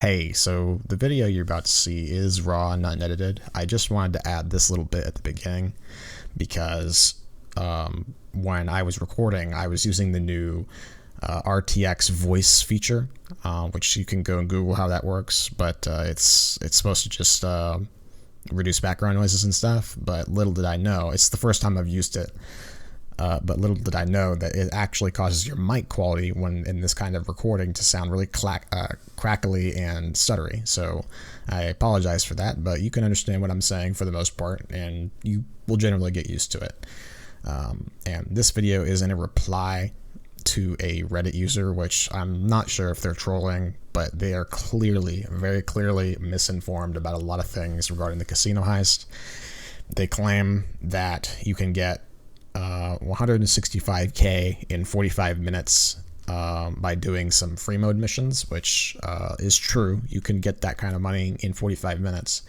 Hey, so the video you're about to see is raw and unedited. I just wanted to add this little bit at the beginning because when I was recording, I was using the new RTX voice feature, which you can go and Google how that works. But it's supposed to just reduce background noises and stuff. But little did I know, it's the first time I've used it. But little did I know that it actually causes your mic quality when in this kind of recording to sound really crackly and stuttery. So I apologize for that, but you can understand what I'm saying for the most part, and you will generally get used to it. And this video is in a reply to a Reddit user, which I'm not sure if they're trolling, but they are clearly, very clearly misinformed about a lot of things regarding the casino heist. They claim that you can get 165k in 45 minutes by doing some free mode missions, which is true. You can get that kind of money in 45 minutes.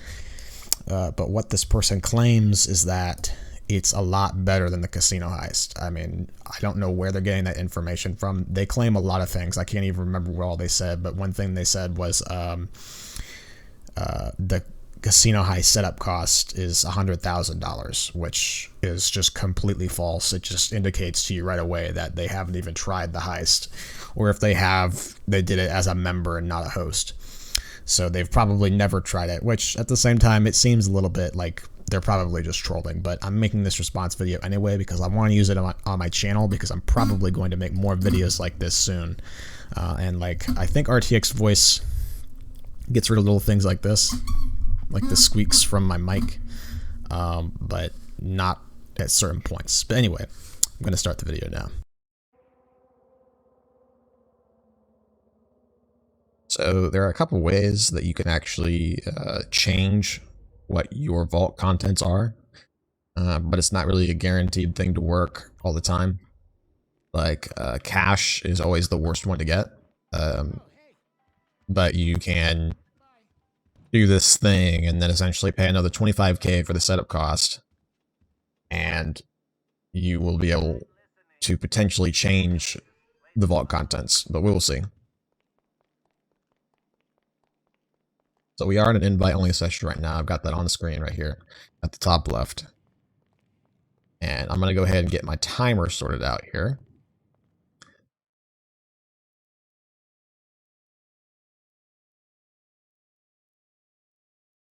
But what this person claims is that it's a lot better than the casino heist. I mean, I don't know where they're getting that information from. They claim a lot of things. I can't even remember what all they said, but one thing they said was the casino heist setup cost is $100,000, which is just completely false. It just indicates to you right away that they haven't even tried the heist, or if they have, they did it as a member and not a host. So they've probably never tried it, which at the same time, it seems a little bit like they're probably just trolling. But I'm making this response video anyway because I want to use it on my channel, because I'm probably going to make more videos like this soon. And like, I think RTX voice gets rid of little things like this, like the squeaks from my mic, but not at certain points. But anyway, I'm going to start the video now. So there are a couple ways that you can actually change what your vault contents are, but it's not really a guaranteed thing to work all the time. Like cash is always the worst one to get, but you can do this thing and then essentially pay another 25k for the setup cost, and you will be able to potentially change the vault contents, but we will see. So we are in an invite-only session right now. I've got that on the screen right here at the top left. And I'm going to go ahead and get my timer sorted out here.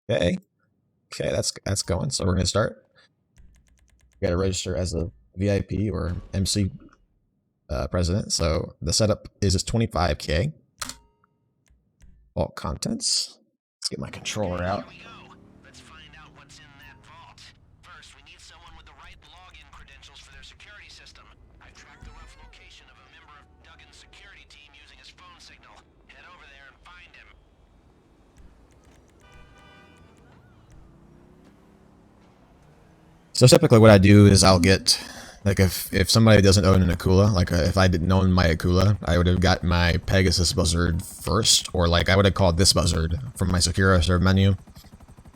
Okay, that's going. So we're going to start. You got to register as a VIP or MC president. So the setup is 25k. Vault contents. Let's get my controller out. Let's find out what's in that vault. First, we need someone with the right login credentials for their security system. I've tracked the rough location of a member of Duggan's security team using his phone signal. Head over there and find him. So typically what I do is I'll get, like if somebody doesn't own an Akula, like if I didn't own my Akula, I would have got my Pegasus buzzard first, or like I would have called this buzzard from my secure serve menu.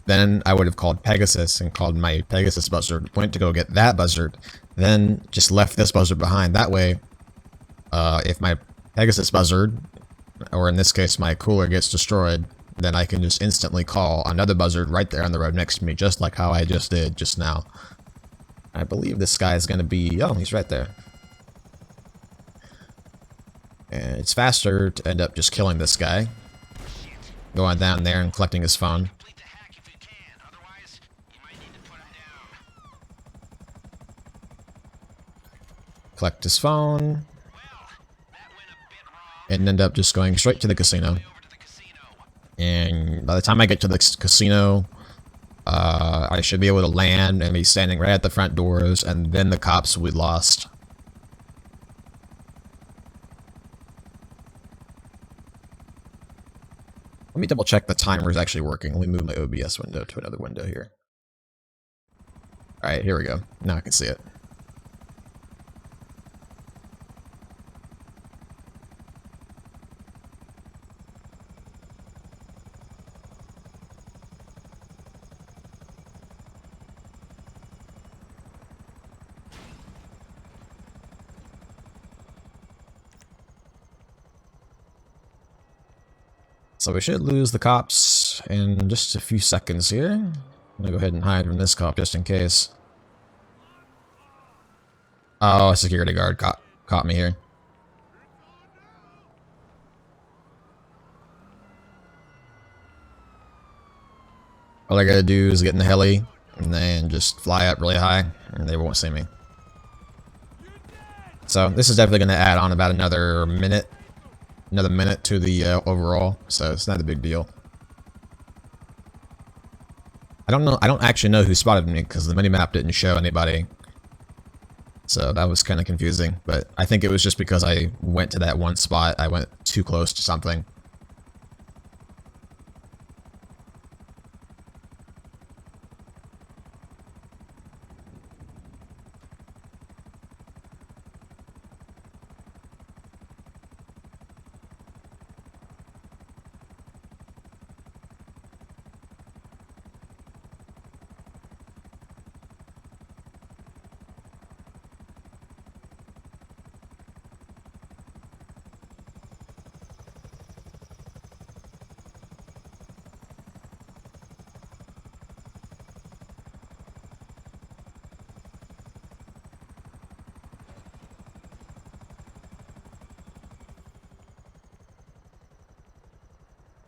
Then I would have called Pegasus and called my Pegasus buzzard, went to go get that buzzard, then just left this buzzard behind. That way, if my Pegasus buzzard, or in this case my cooler, gets destroyed, then I can just instantly call another buzzard right there on the road next to me, just like how I just did just now. I believe this guy is going to be... oh, he's right there. And it's faster to end up just killing this guy, going down there and collecting his phone. Collect his phone, and end up just going straight to the casino. And by the time I get to the casino, I should be able to land and be standing right at the front doors, and then the cops will be lost. Let me double check the timer is actually working. Let me move my OBS window to another window here. Alright, here we go. Now I can see it. So we should lose the cops in just a few seconds here. I'm gonna go ahead and hide from this cop just in case. Oh, a security guard caught me here. All I gotta do is get in the heli and then just fly up really high and they won't see me. So this is definitely gonna add on about another minute to the overall, so it's not a big deal. I don't actually know who spotted me because the minimap didn't show anybody. So that was kind of confusing, but I think it was just because I went to that one spot. I went too close to something.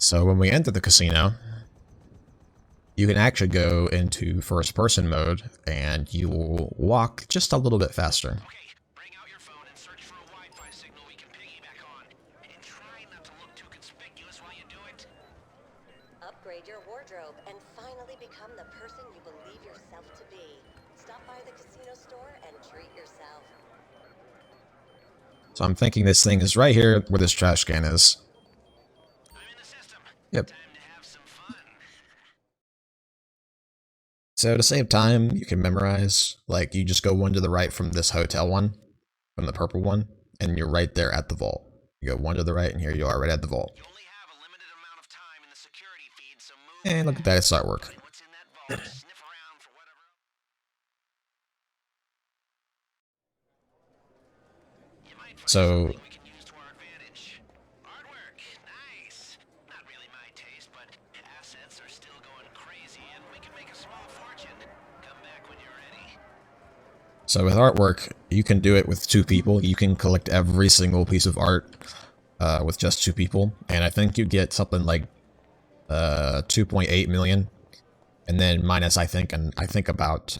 So when we enter the casino, you can actually go into first person mode and you will walk just a little bit faster. Okay, bring out your phone and search for a Wi-Fi signal we can piggyback on. And try not to look too conspicuous while you do it. Upgrade your wardrobe and finally become the person you believe yourself to be. Stop by the casino store and treat yourself. So I'm thinking this thing is right here where this trash can is. I'm in the system. Yep. Time to have some fun. So to save time, you can memorize, like you just go one to the right from this hotel one, from the purple one, and you're right there at the vault. You go one to the right and here you are right at the vault. You only have a limited amount of time in the security feed, so move. And look at that, it's artwork. Find what's in that vault. Sniff around for whatever. You might find So something we can use to our advantage. Artwork, nice. Not really my taste, but assets are still going crazy, and we can make a small fortune. Come back when you're ready. So with artwork, you can do it with 2 people. You can collect every single piece of art with just 2 people. And I think you get something like 2.8 million. And then minus, I think about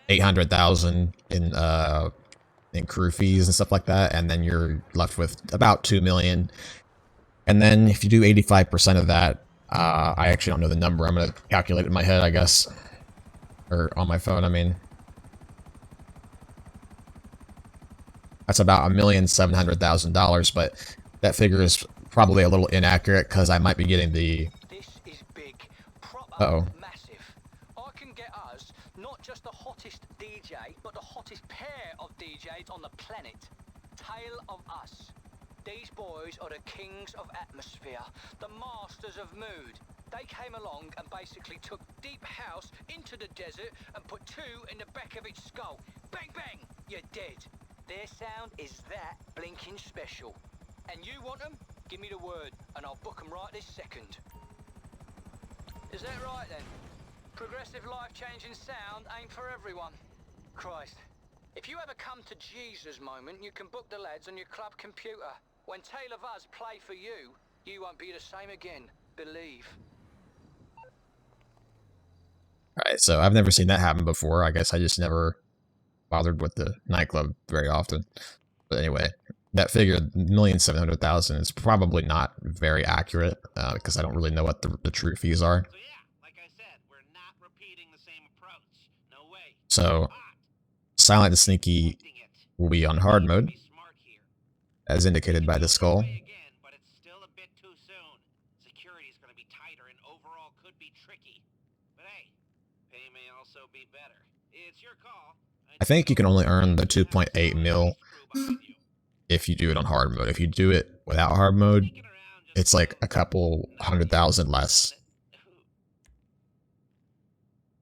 800,000 in crew fees and stuff like that. And then you're left with about 2 million. And then if you do 85% of that, I actually don't know the number. I'm going to calculate it in my head, I guess. Or on my phone, I mean. That's about $1,700,000, but that figure is probably a little inaccurate because I might be getting the. This is big, proper, Uh-oh. massive. I can get us not just the hottest DJ, but the hottest pair of DJs on the planet. Tale of Us. These boys are the kings of atmosphere, the masters of mood. They came along and basically took deep house into the desert and put 2 in the back of its skull. Bang bang, you're dead. Their sound is that blinking special. And you want them? Give me the word, and I'll book them right this second. Is that right then? Progressive life-changing sound ain't for everyone. Christ. If you ever come to Jesus moment, you can book the lads on your club computer. When Tale of Us play for you, you won't be the same again. Believe. Alright, so I've never seen that happen before. I guess I just never bothered with the nightclub very often. But anyway, that figure, 1,700,000, is probably not very accurate because I don't really know what the true fees are. So yeah, like I said, we're not repeating the same approach. No way. So, But Silent and Sneaky protecting it. will be on hard mode, Be smart here. as indicated by the skull. Try again, but it's still a bit too soon. Security's gonna be tighter and overall could be tricky. But hey, pay may also be better. It's your call. I think you can only earn the 2.8 mil if you do it on hard mode. If you do it without hard mode, it's like a couple 100,000 less.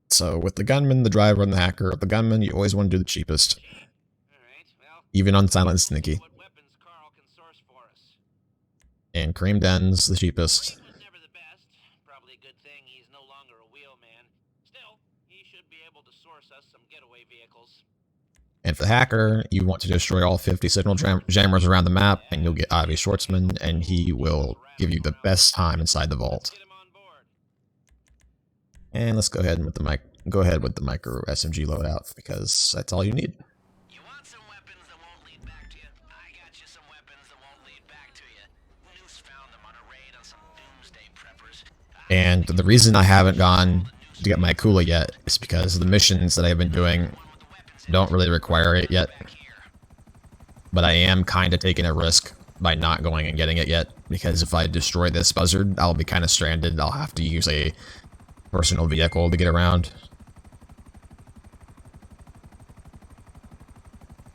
So with the gunman, the driver, and the hacker, the gunman, you always want to do the cheapest, Alright, well, even on Silent and Sneaky. what weapons Carl can source for us. And cream den's the cheapest. Cream was never the best. Probably a good thing he's no longer a wheelman. Still, he should be able to source us some getaway vehicles. And for the hacker, you want to destroy all 50 signal jammers around the map, and you'll get Avi Schwartzman, and he will give you the best time inside the vault. Get him on board. And let's go ahead with the micro SMG loadout, because that's all you need. You want some weapons that won't lead back to you? I got you some weapons that won't lead back to you. Noose found them on a raid on some doomsday preppers. And the reason I haven't gone to get my Kula yet is because the missions that I've been doing don't really require it yet. But I am kind of taking a risk by not going and getting it yet, because if I destroy this buzzard, I'll be kind of stranded. I'll have to use a personal vehicle to get around.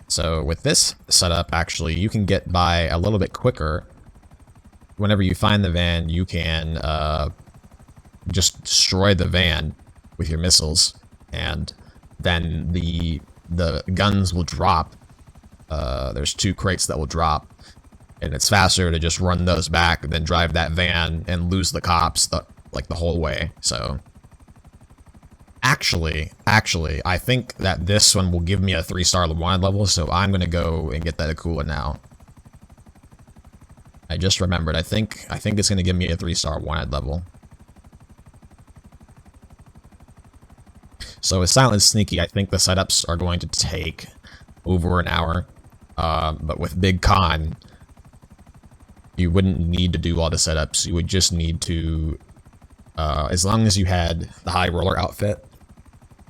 So with this setup, actually, you can get by a little bit quicker. Whenever you find the van, you can just destroy the van with your missiles, and then the guns will drop. There's 2 crates that will drop, and it's faster to just run those back than drive that van and lose the cops like the whole way. So actually, I think that this one will give me a 3-star wanted level, so I'm gonna go and get that Akula now. I just remembered. I think it's gonna give me a 3-star wanted level. So with Silent Sneaky, I think the setups are going to take over an hour. But with Big Con, you wouldn't need to do all the setups. You would just need to, as long as you had the high roller outfit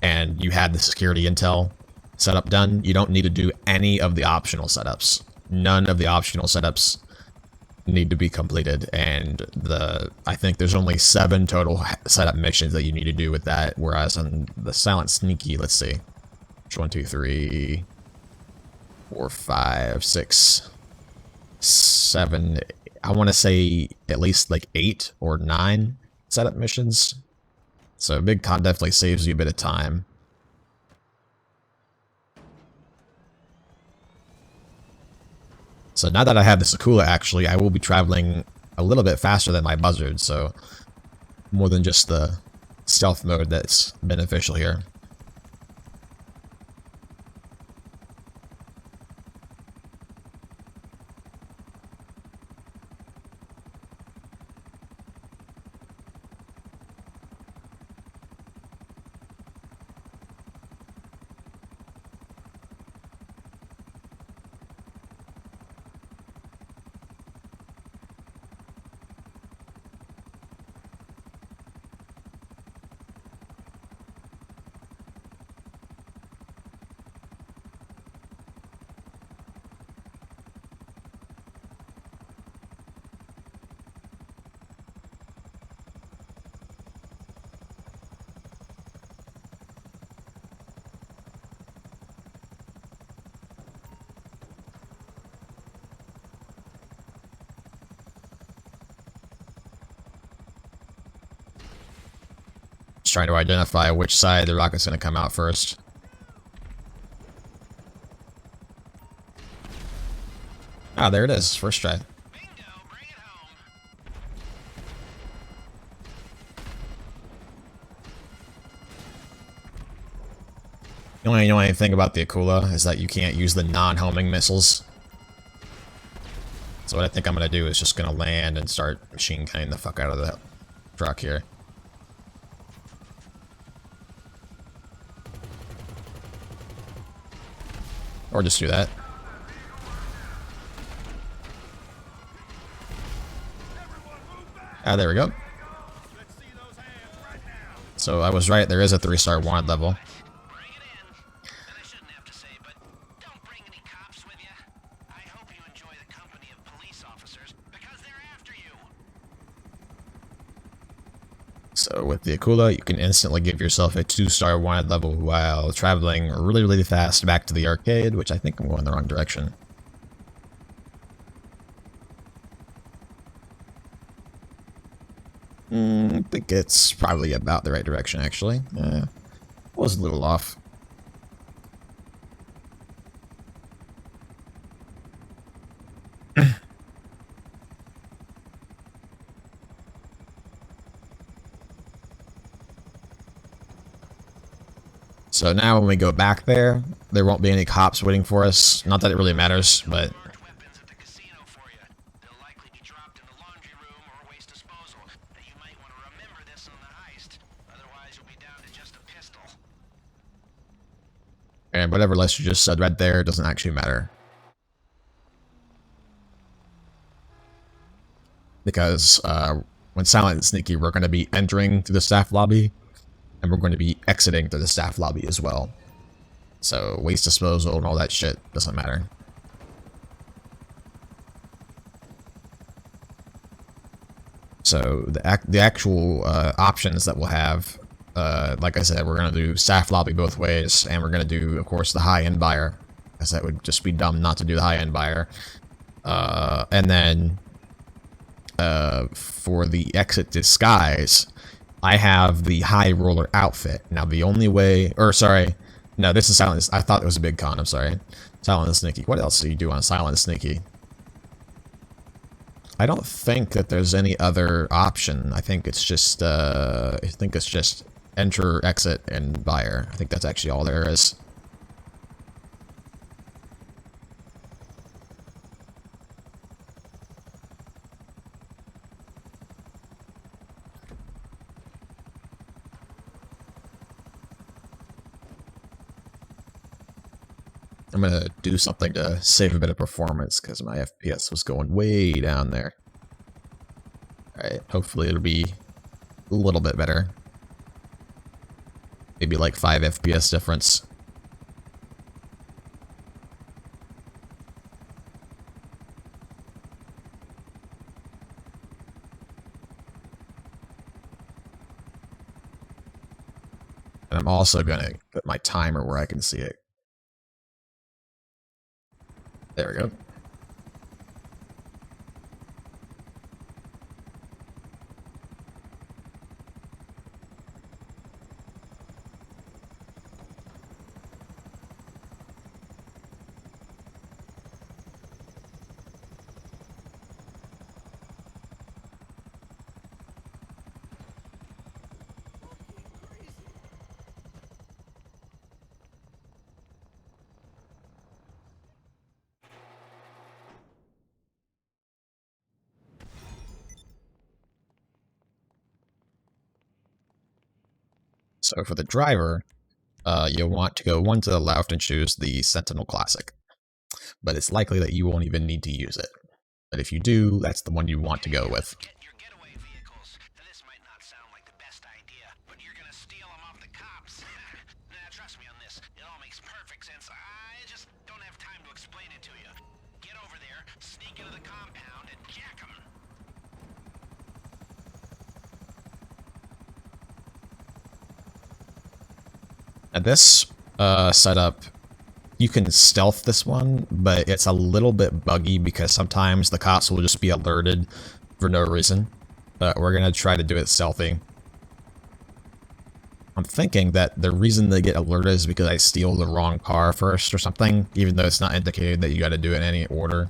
and you had the security intel setup done, you don't need to do any of the optional setups. None of the optional setups need to be completed, and I think there's only 7 total setup missions that you need to do with that, whereas on the Silent Sneaky, let's see, 1, 2, 3, 4, 5, 6, 7, I want to say at least like 8 or 9 setup missions. So Big Con definitely saves you a bit of time. So now that I have the Sakula, actually, I will be traveling a little bit faster than my Buzzard, so more than just the stealth mode that's beneficial here. Just trying to identify which side the rocket's going to come out first. Ah, there it is. First try. Bingo, bring it home. The only thing about the Akula is that you can't use the non-homing missiles. So what I think I'm going to do is just going to land and start machine gunning the fuck out of that truck here. Or just do that. Ah, there we go. So I was right, there is a 3-star wanted level. Bring it in. And I shouldn't have to say, but don't bring any cops with you. I hope you enjoy the company of police officers, because they're after you. So with the Akula, you can instantly give yourself a 2-star wanted level while traveling really, really fast back to the arcade, which I think I'm going the wrong direction. I think it's probably about the right direction, actually. Was a little off. So now when we go back there, there won't be any cops waiting for us. Not that it really matters, but Large weapons at the casino for you. They'll likely be dropped in the laundry room or waste disposal. Now, you might want to remember this on the heist. Otherwise, you'll be down to just a pistol. and whatever Lester just said right there doesn't actually matter. Because when silent and sneaky, we're going to be entering through the staff lobby, and we're going to be exiting through the staff lobby as well. So waste disposal and all that shit doesn't matter. So the actual options that we'll have, like I said, we're going to do staff lobby both ways, and we're going to do, of course, the high-end buyer, because that would just be dumb not to do the high-end buyer. And then for the exit disguise, I have the high roller outfit. Now the only way, or sorry, no, this is silent. I thought it was a big con. I'm sorry. Silent and sneaky. What else do you do on silent and sneaky? I don't think that there's any other option. I think it's just enter, exit, and buyer. I think that's actually all there is. I'm gonna do something to save a bit of performance because my FPS was going way down there. Alright, hopefully it'll be a little bit better. Maybe like 5 FPS difference. And I'm also gonna put my timer where I can see it. There we go. So for the driver, you'll want to go one to the left and choose the Sentinel Classic. But it's likely that you won't even need to use it. But if you do, that's the one you want to go with. Get your getaway vehicles. This might not sound like the best idea, but you're gonna steal them off the cops. Nah, trust me on this. It all makes perfect sense. I just don't have time to explain it to you. Get over there, sneak into the compound, and jack them. Now this setup, you can stealth this one, but it's a little bit buggy because sometimes the cops will just be alerted for no reason. But we're gonna try to do it stealthy. I'm thinking that the reason they get alerted is because I steal the wrong car first or something, even though it's not indicated that you gotta do it in any order.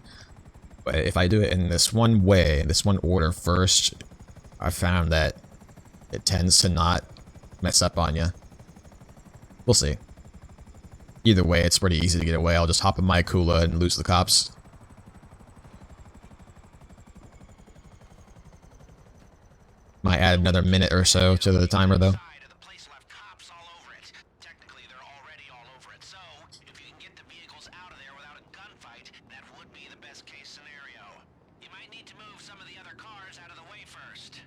But if I do it in this one way, this one order first, I found that it tends to not mess up on you. We'll see. Either way, it's pretty easy to get away. I'll just hop in my Kula and lose the cops. Might add another minute or so to the timer, though. The place will have cops all over it. Technically, they're already all over it. So, if you can get the vehicles out of there without a gunfight, that would be the best case scenario. You might need to move some of the other cars out of the way first.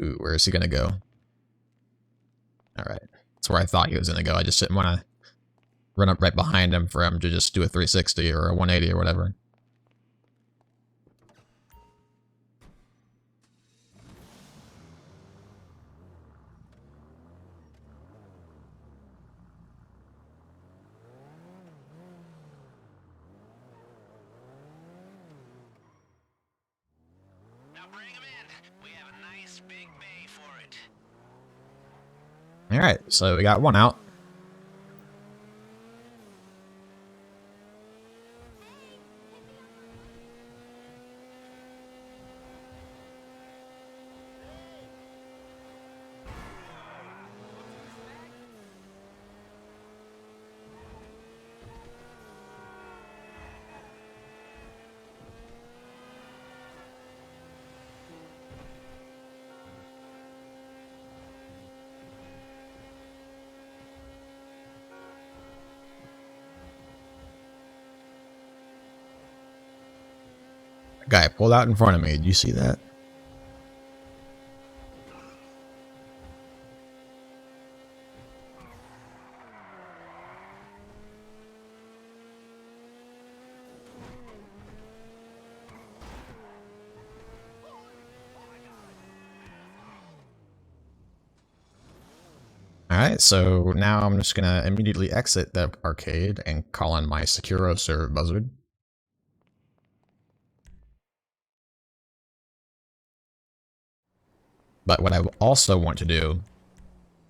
Ooh, where is he gonna go? Alright. That's where I thought he was gonna go. I just didn't want to run up right behind him for him to just do a 360 or a 180 or whatever. Now bring them in. We have a nice big bay for it. Alright, so we got one out. guy pulled out in front of me. Did you see that? Alright, so now I'm just gonna immediately exit the arcade and call on my Securo server buzzard. But what I also want to do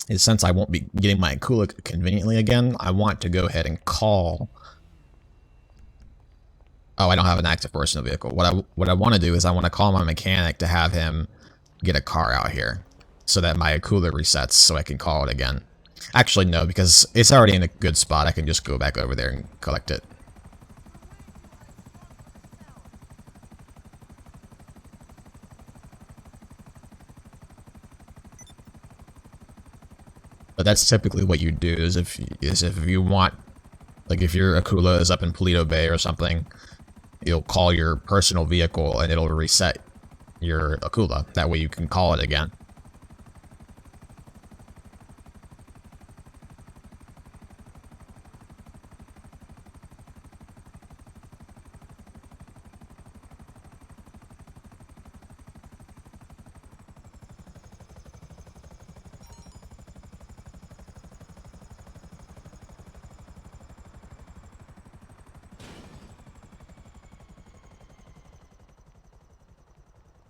is, since I won't be getting my Akula conveniently again, I want to go ahead and call... Oh, I don't have an active personal vehicle. What I want to do is I want to call my mechanic to have him get a car out here, so that my Akula resets so I can call it again. Actually, no, because it's already in a good spot. I can just go back over there and collect it. But that's typically what you do, is if you want, like if your Akula is up in Paleto Bay or something, you'll call your personal vehicle and it'll reset your Akula. That way you can call it again.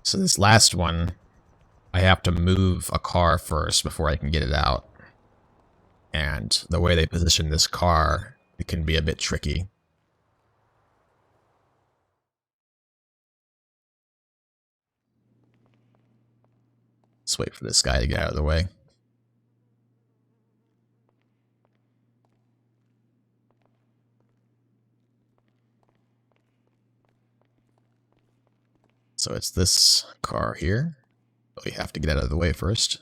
So this last one, I have to move a car first before I can get it out. And the way they position this car, it can be a bit tricky. Let's wait for this guy to get out of the way. So it's this car here. But we have to get out of the way first.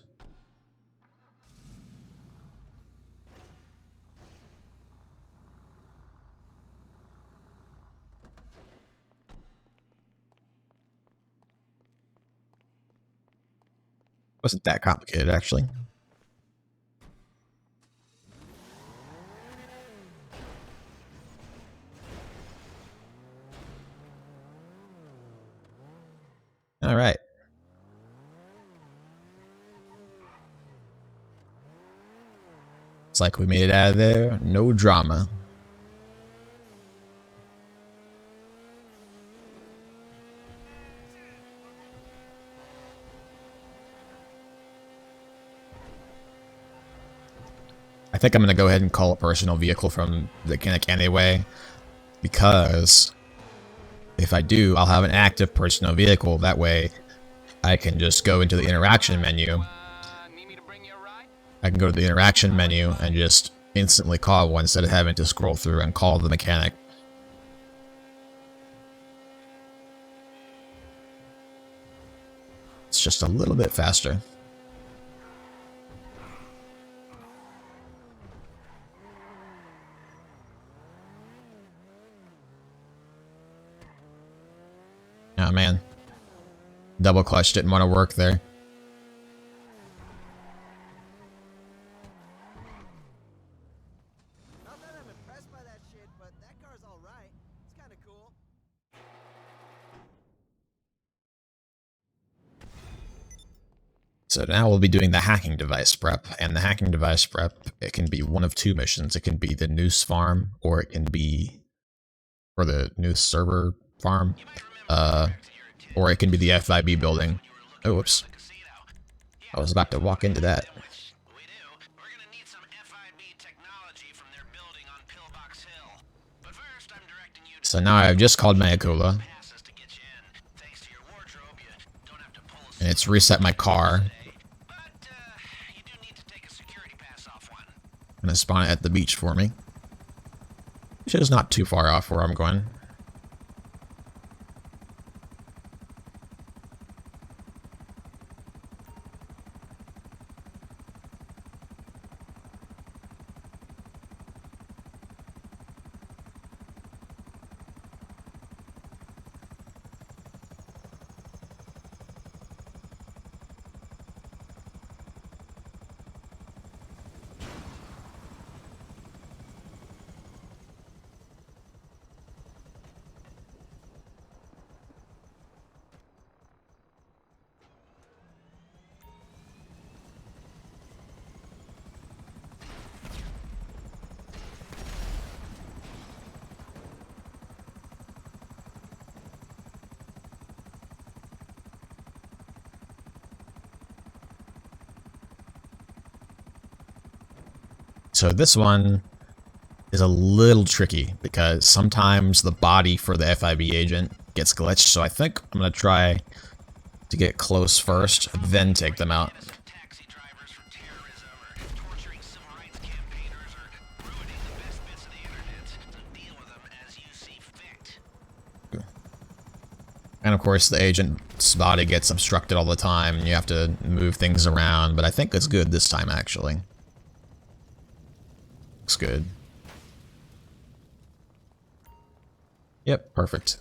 Wasn't that complicated, actually. All right. It's like we made it out of there. No drama. I think I'm going to go ahead and call a personal vehicle from the mechanic anyway, because if I do, I'll have an active personal vehicle. That way, I can just go into the interaction menu. I can go to the interaction menu and just instantly call one instead of having to scroll through and call the mechanic. It's just a little bit faster. Oh man, double clutch didn't want to work there. Not that I'm impressed by that shit, but that car's all right. It's kind of cool. So now we'll be doing the hacking device prep, and the hacking device prep, it can be one of two missions. It can be the Noose farm, or it can be for the Noose server farm. Or it can be the FIB building. Oh, whoops. I was about to walk into that. We do. We're gonna need some FIB technology from their building on Pillbox Hill. But first, I'm directing you to So now I've just called my Akula, passes to get you in. Thanks to your wardrobe, you don't have to pull a and it's reset my car. But, you do need to take a security pass off one. And it's spawn it at the beach for me. Which is not too far off where I'm going. So this one is a little tricky because sometimes the body for the FIB agent gets glitched. So I think I'm going to try to get close first, then take them out. Taxi drivers for terrorism or torturing civil rights campaigners or ruining the best bits of the internet. So deal with them as you see fit. And of course the agent's body gets obstructed all the time and you have to move things around, but I think it's good this time actually. Looks good. Yep, perfect.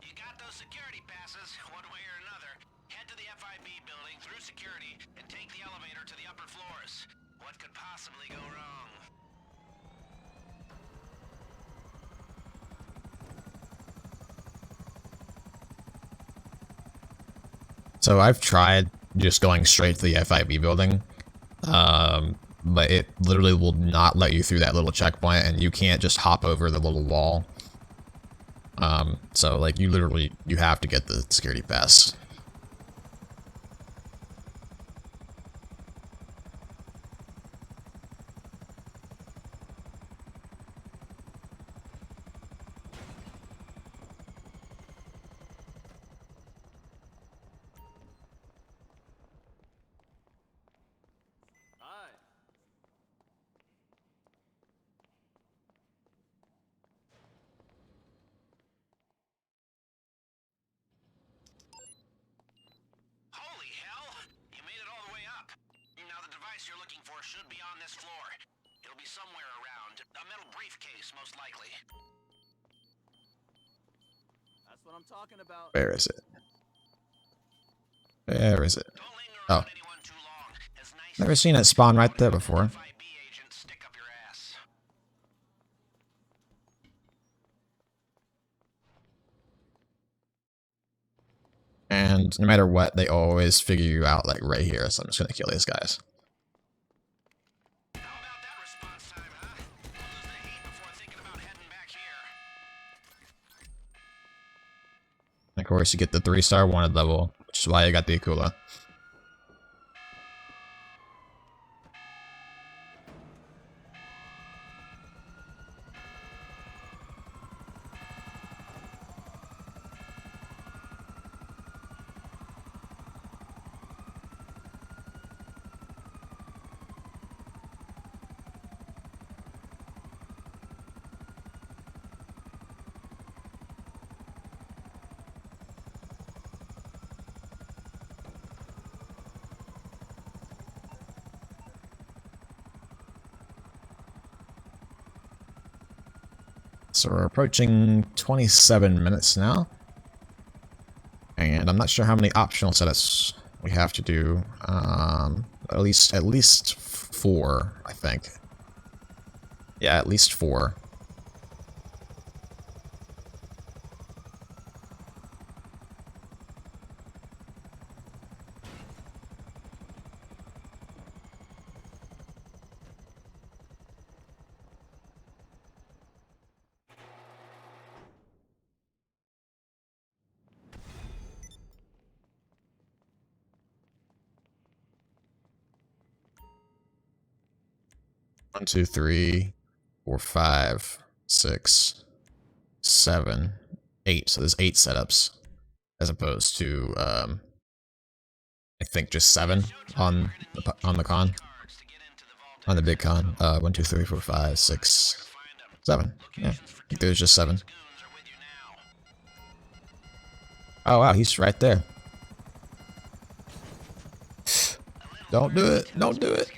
You got those security passes, one way or another. Head to the FIB building through security and take the elevator to the upper floors. What could possibly go wrong? So I've tried just going straight to the FIB building, but it literally will not let you through that little checkpoint, and you can't just hop over the little wall. So like you have to get the security pass. Holy hell! You made it all the way up. Now the device you're looking for should be on this floor. It'll be somewhere around. A metal briefcase, most likely. That's what I'm talking about. Where is it? Where is it? Don't linger Oh, around anyone too long. As nice never as seen it spawn right there before. FIB agents stick up your ass. And no matter what, they always figure you out like right here. So I'm just gonna kill these guys. How about that response time, huh? Lose the heat before thinking about heading back here. And of course, you get the 3-star wanted level, which is why I got the Akula. So we're approaching 27 minutes now. And I'm not sure how many optional setups we have to do. At least 4, I think. Yeah, at least 4. One, 2, 3, 4, 5, 6, 7, 8. So there's 8 setups, as opposed to I think just 7 on the con, on the big con. 1, 2, 3, 4, 5, 6, 7. Yeah, I think there's just 7. Oh wow, he's right there. Don't do it! Don't do it!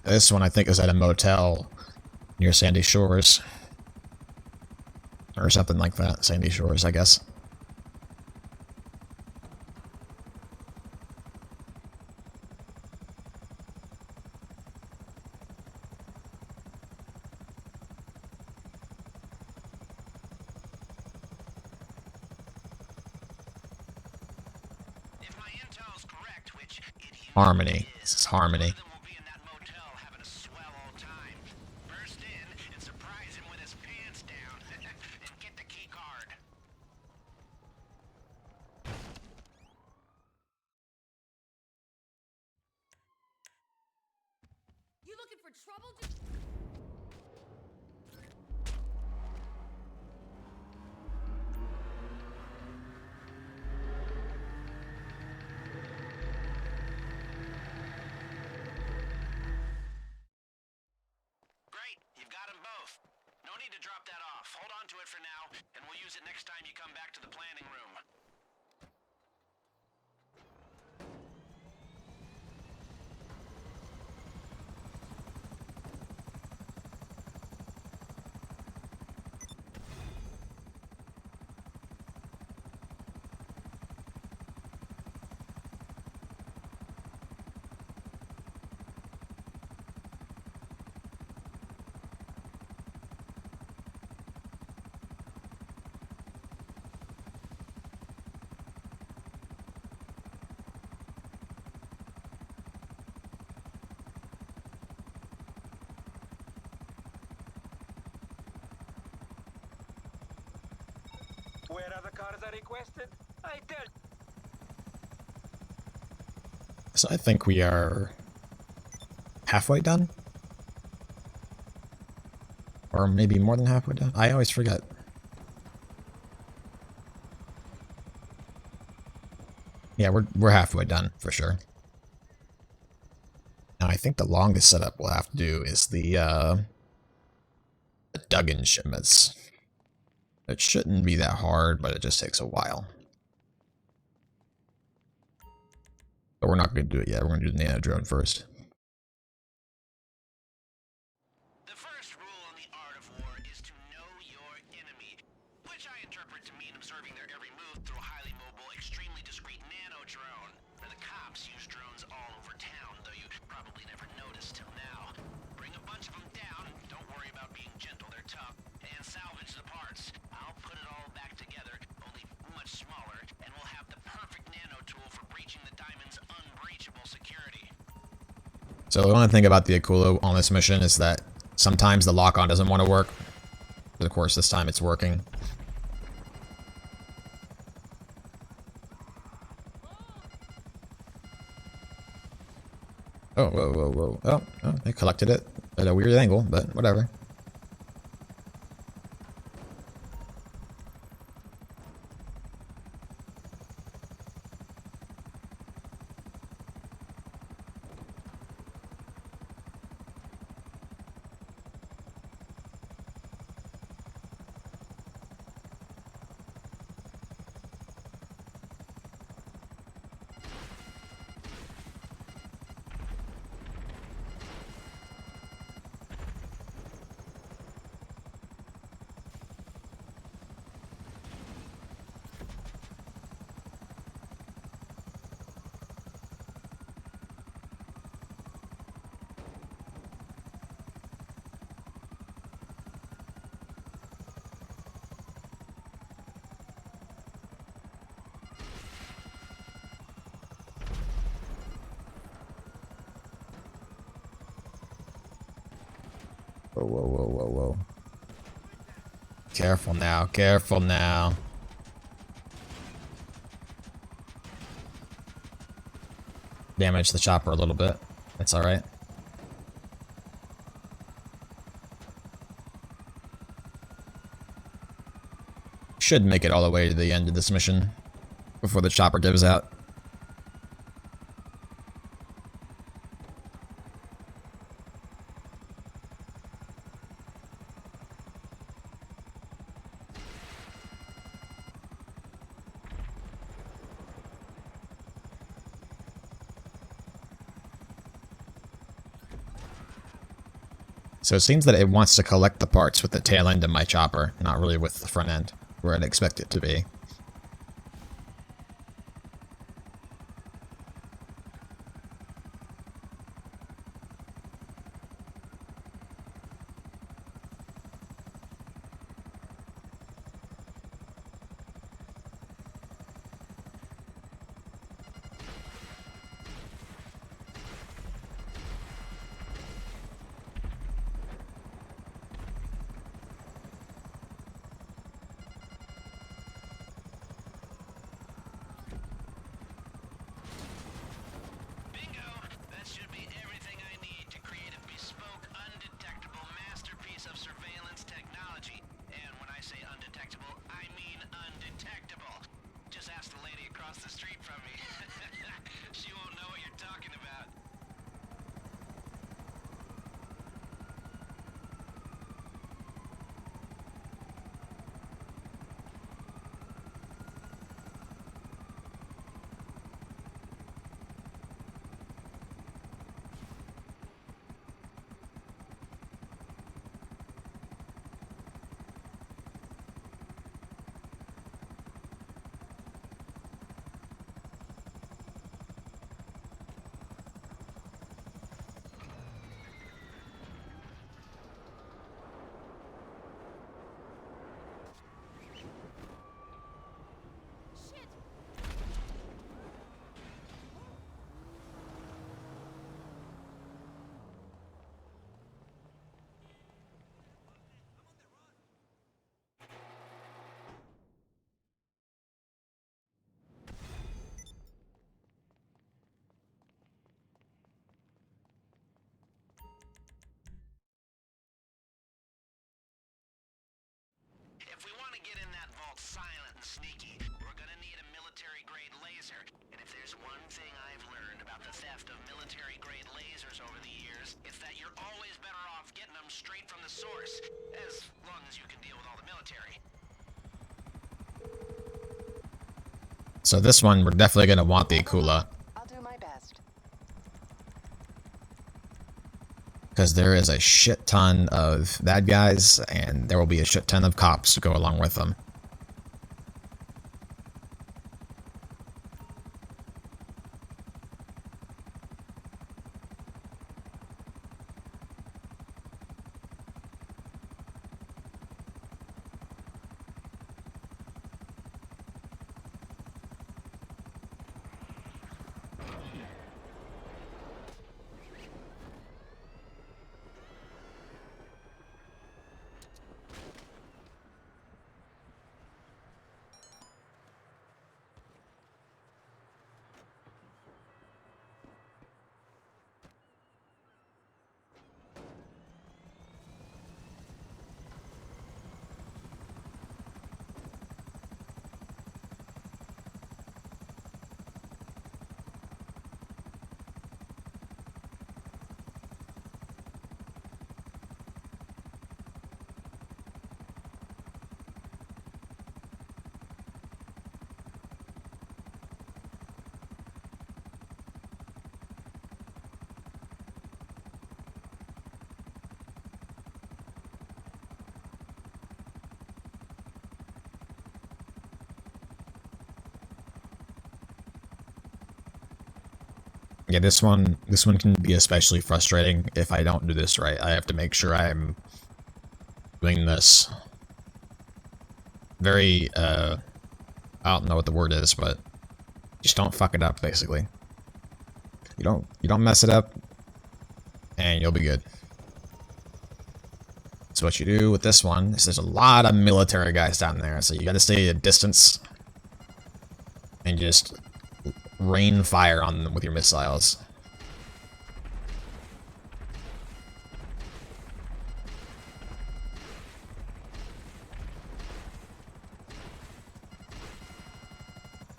This one I think is at a motel near Sandy Shores. Or something like that. Sandy Shores, I guess. If my intel's correct, which it hugely Harmony. is, This is Harmony. one of them will be in that motel having a swell old time. Burst in and surprise him with his pants down, and get the key card. You looking for trouble? Great, you've got them both. No need to drop that off. Hold on to it for now, and we'll use it next time you come back to the planning room. Where are the cars I requested? I tell. So I think we are halfway done? Or maybe more than halfway done? I always forget. Yeah, we're halfway done, for sure. Now I think the longest setup we'll have to do is the Duggan Shipments. It shouldn't be that hard, but it just takes a while. But we're not going to do it yet. We're going to do the nano drone first. The first rule in the art of war is to know your enemy, which I interpret to mean observing their every move through a highly mobile, extremely discreet nano drone. Or the cops use drones all over town, though you probably never noticed till now. Bring a bunch of them down, don't worry about being gentle, they're tough, and salvage the parts. I'll put it all back together, only much smaller, and we'll have the perfect nano tool for breaching the Diamond's unbreachable security. So the only thing about the Akulo on this mission is that sometimes the lock-on doesn't want to work. But of course, this time it's working. Oh, whoa, whoa, whoa. Oh, they collected it at a weird angle, but whatever. Whoa, whoa, whoa, whoa, whoa. Careful now, careful now. Damage the chopper a little bit. That's alright. Should make it all the way to the end of this mission before the chopper gives out. So it seems that it wants to collect the parts with the tail end of my chopper, not really with the front end, where I'd expect it to be. Bingo! That should be everything I need to create a bespoke, undetectable masterpiece of surveillance technology. And when I say undetectable, I mean undetectable. Just ask the lady across the street from me. She won't know what you're talking about. If we want to get in that vault silent and sneaky, we're gonna need a military-grade laser. And if there's one thing I've learned about the theft of military-grade lasers over the years, it's that you're always better off getting them straight from the source, as long as you can deal with all the military. So this one, we're definitely going to want the Akula, I'll do my best. because there is a shit ton of bad guys, and there will be a shit ton of cops to go along with them. Yeah, this one can be especially frustrating if I don't do this right. I have to make sure I'm doing this very, I don't know what the word is, but just don't fuck it up, basically. You don't mess it up, and you'll be good. So what you do with this one is there's a lot of military guys down there, so you gotta stay at a distance and just rain fire on them with your missiles.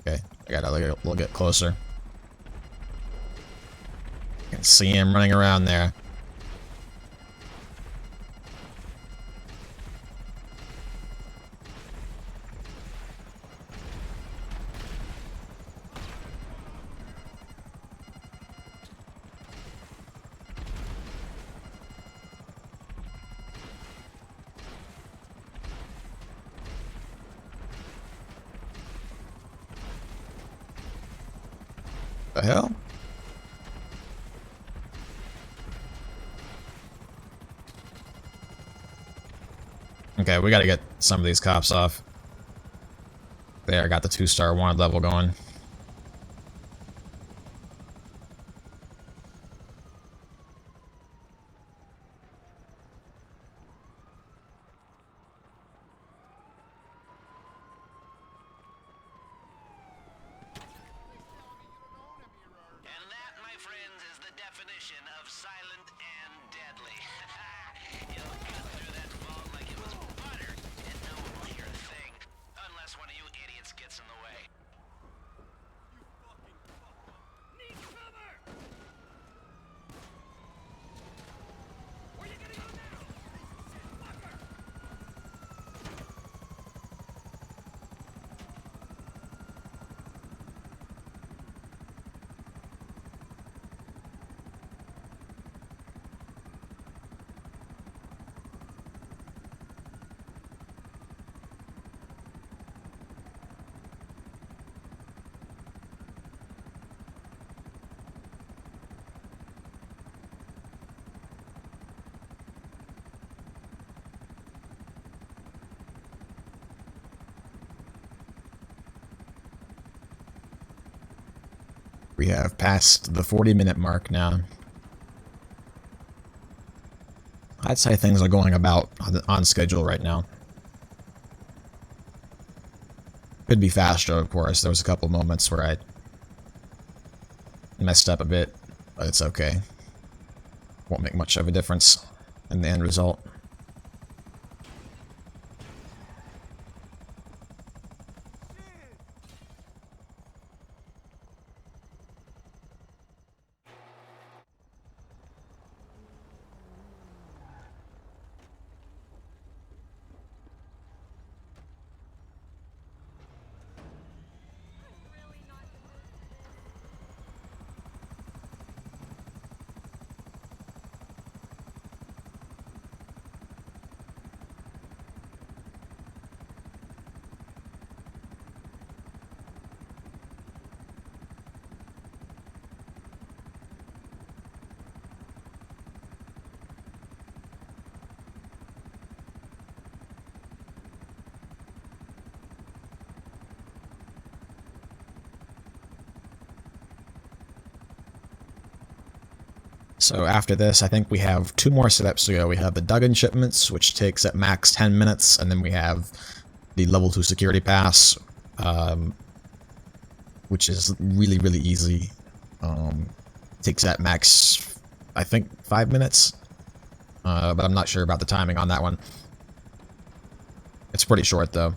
Okay, I gotta look a little bit closer. You can see him running around there. The hell? Okay, we gotta get some of these cops off. There, got the 2-star wanted level going. And that, my friends, is the definition of silent and deadly. You'll cut through that vault like it was butter, and no one will hear a thing. Unless one of you idiots gets in the way. Need cover! Where you gonna go now? Fucker! We have passed the 40-minute mark now. I'd say things are going about on schedule right now. Could be faster, of course. There was a couple moments where I messed up a bit, but it's okay. Won't make much of a difference in the end result. So after this, I think we have 2 more setups to go. We have the Duggan Shipments, which takes at max 10 minutes, and then we have the level 2 security pass, which is really, really easy. Takes at max, I think, 5 minutes, but I'm not sure about the timing on that one. It's pretty short, though.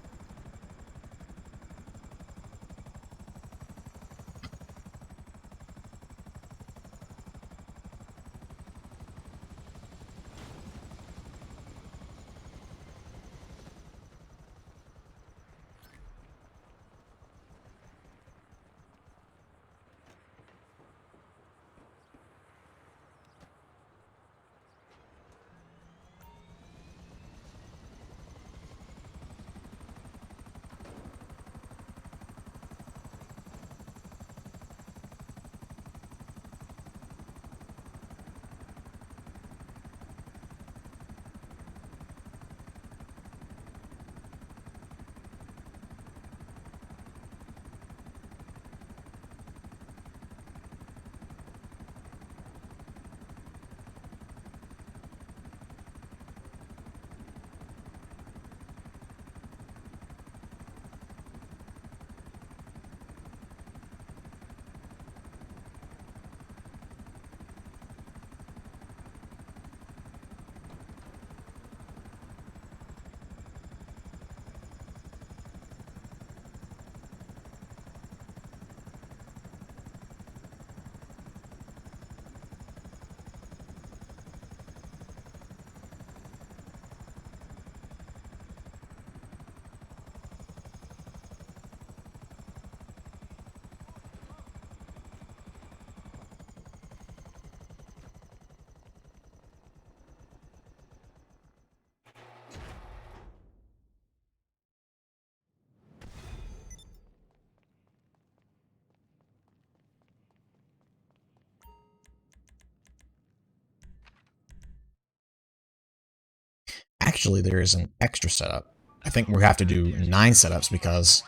actually there is an extra setup. I think we have to do 9 setups because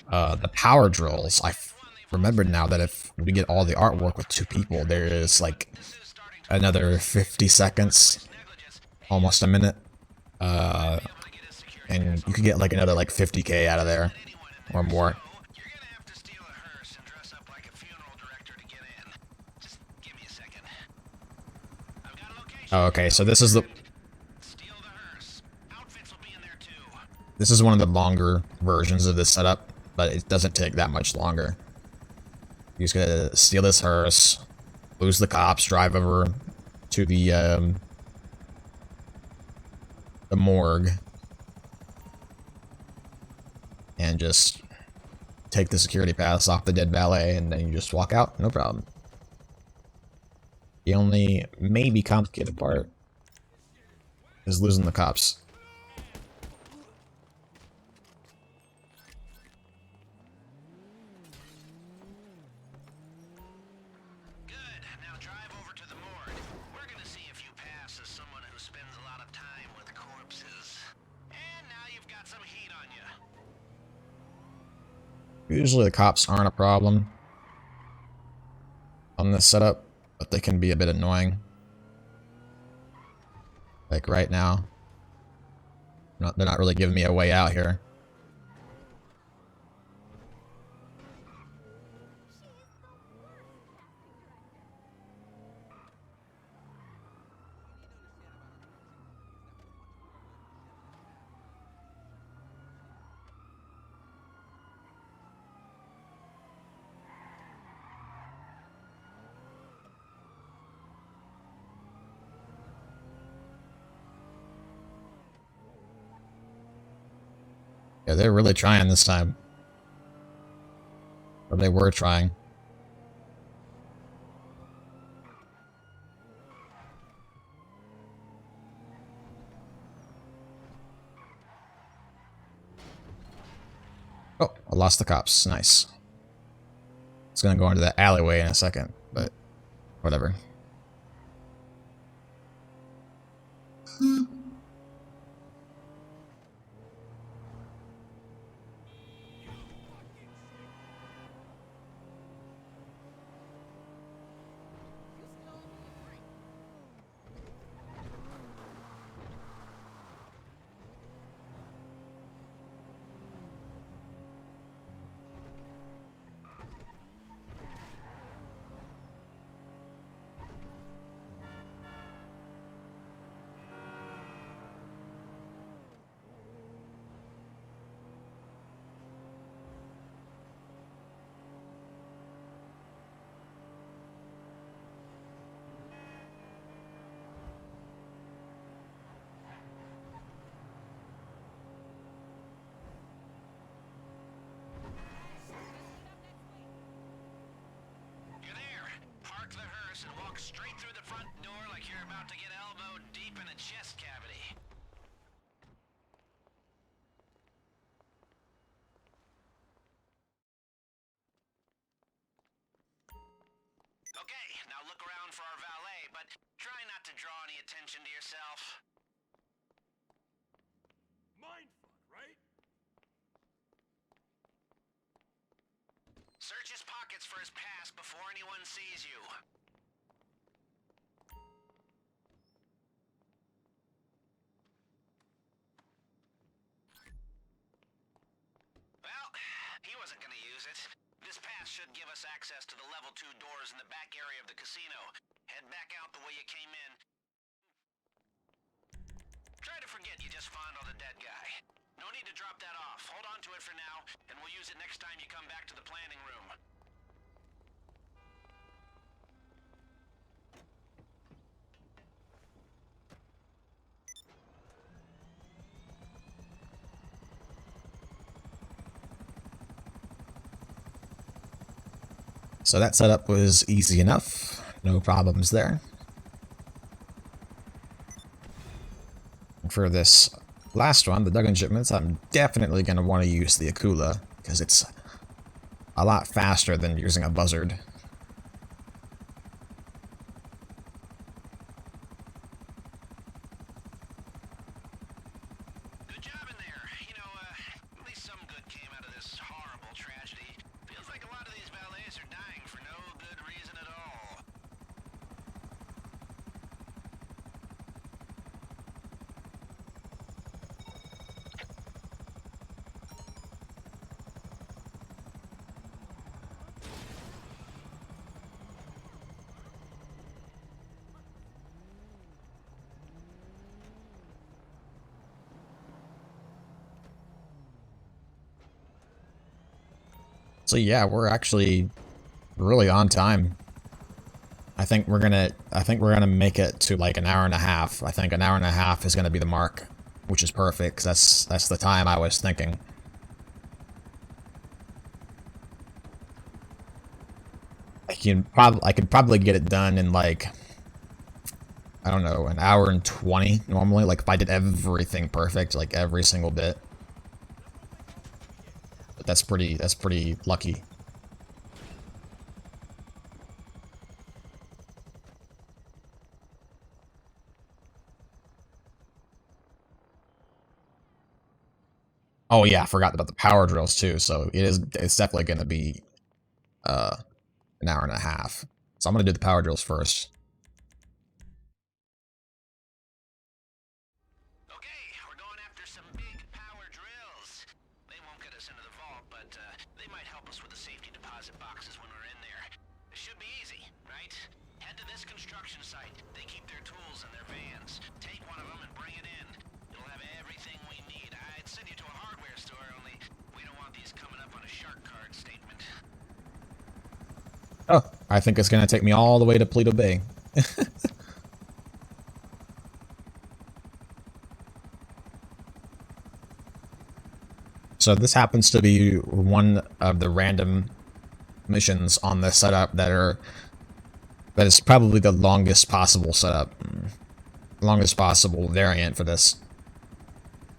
the power drills, remembered now that if we get all the artwork with 2 people, there is like another 50 seconds, almost a minute, and you could get like another like 50k out of there, or more. You're gonna have to steal a hearse and dress up like a funeral director to get in. Just give me a second. I've got a location. Oh, okay, so this is the... Steal the hearse. Outfits will be in there too. This is one of the longer versions of this setup, but it doesn't take that much longer. You're just gonna steal this hearse, lose the cops, drive over to the morgue, and just take the security pass off the dead valet, and then you just walk out, no problem. The only maybe complicated part is losing the cops. Good. Now drive over to the morgue. We're gonna see if you pass as someone who spends a lot of time with corpses. And now you've got some heat on you. Usually the cops aren't a problem on this setup, but they can be a bit annoying. Like right now. They're not really giving me a way out here. Yeah, they're really trying this time. Or they were trying. Oh, I lost the cops. Nice. It's gonna go into the alleyway in a second, but whatever. You're there. Park the hearse and walk straight through the front door like you're about to get elbowed deep in a chest cavity. Okay, now look around for our valet, but try not to draw any attention to yourself. Mind fuck, right? Search his pockets for his pass before anyone sees you. Well, he wasn't gonna use it. This pass should give us access to the level 2 doors in the back area of the casino. Head back out the way you came in. Try to forget you just fondled a dead guy. No need to drop that off. Hold on to it for now, and we'll use it next time you come back to the planning room. So that setup was easy enough. No problems there. For this last one, the Duggan Shipments, I'm definitely going to want to use the Akula, because it's a lot faster than using a buzzard. So yeah, we're actually really on time. I think we're gonna make it to like an hour and a half. I think an hour and a half is gonna be the mark, which is perfect, 'cause that's the time I was thinking. I could probably get it done in like, I don't know, an hour and 20 normally, like if I did everything perfect, like every single bit. But that's pretty lucky. Oh yeah, I forgot about the power drills too, so it's definitely gonna be an hour and a half. So I'm gonna do the power drills first. Okay, we're going after some big power drills. They won't get us into the vault, but they might help us with the safety deposit boxes when we're in there. It should be easy, right? Head to this construction site. They keep their tools in their vans. Take one of them and bring it in. It'll have everything we need. I'd send you to a hardware store, only we don't want these coming up on a shark card statement. Oh, I think it's gonna take me all the way to Paleto Bay. So this happens to be one of the random missions on this setup that is probably the longest possible setup. Longest possible variant for this.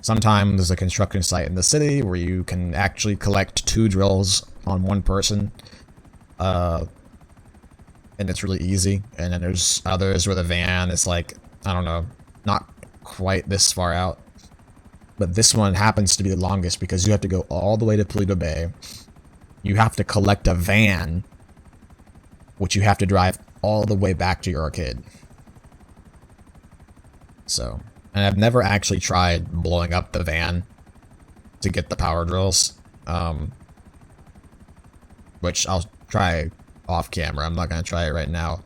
Sometimes there's a construction site in the city where you can actually collect 2 drills on one person. And it's really easy. And then there's others where the van is like, I don't know, not quite this far out. But this one happens to be the longest because you have to go all the way to Paleto Bay. You have to collect a van, which you have to drive all the way back to your arcade. So, and I've never actually tried blowing up the van to get the power drills, which I'll try off camera. I'm not gonna try it right now.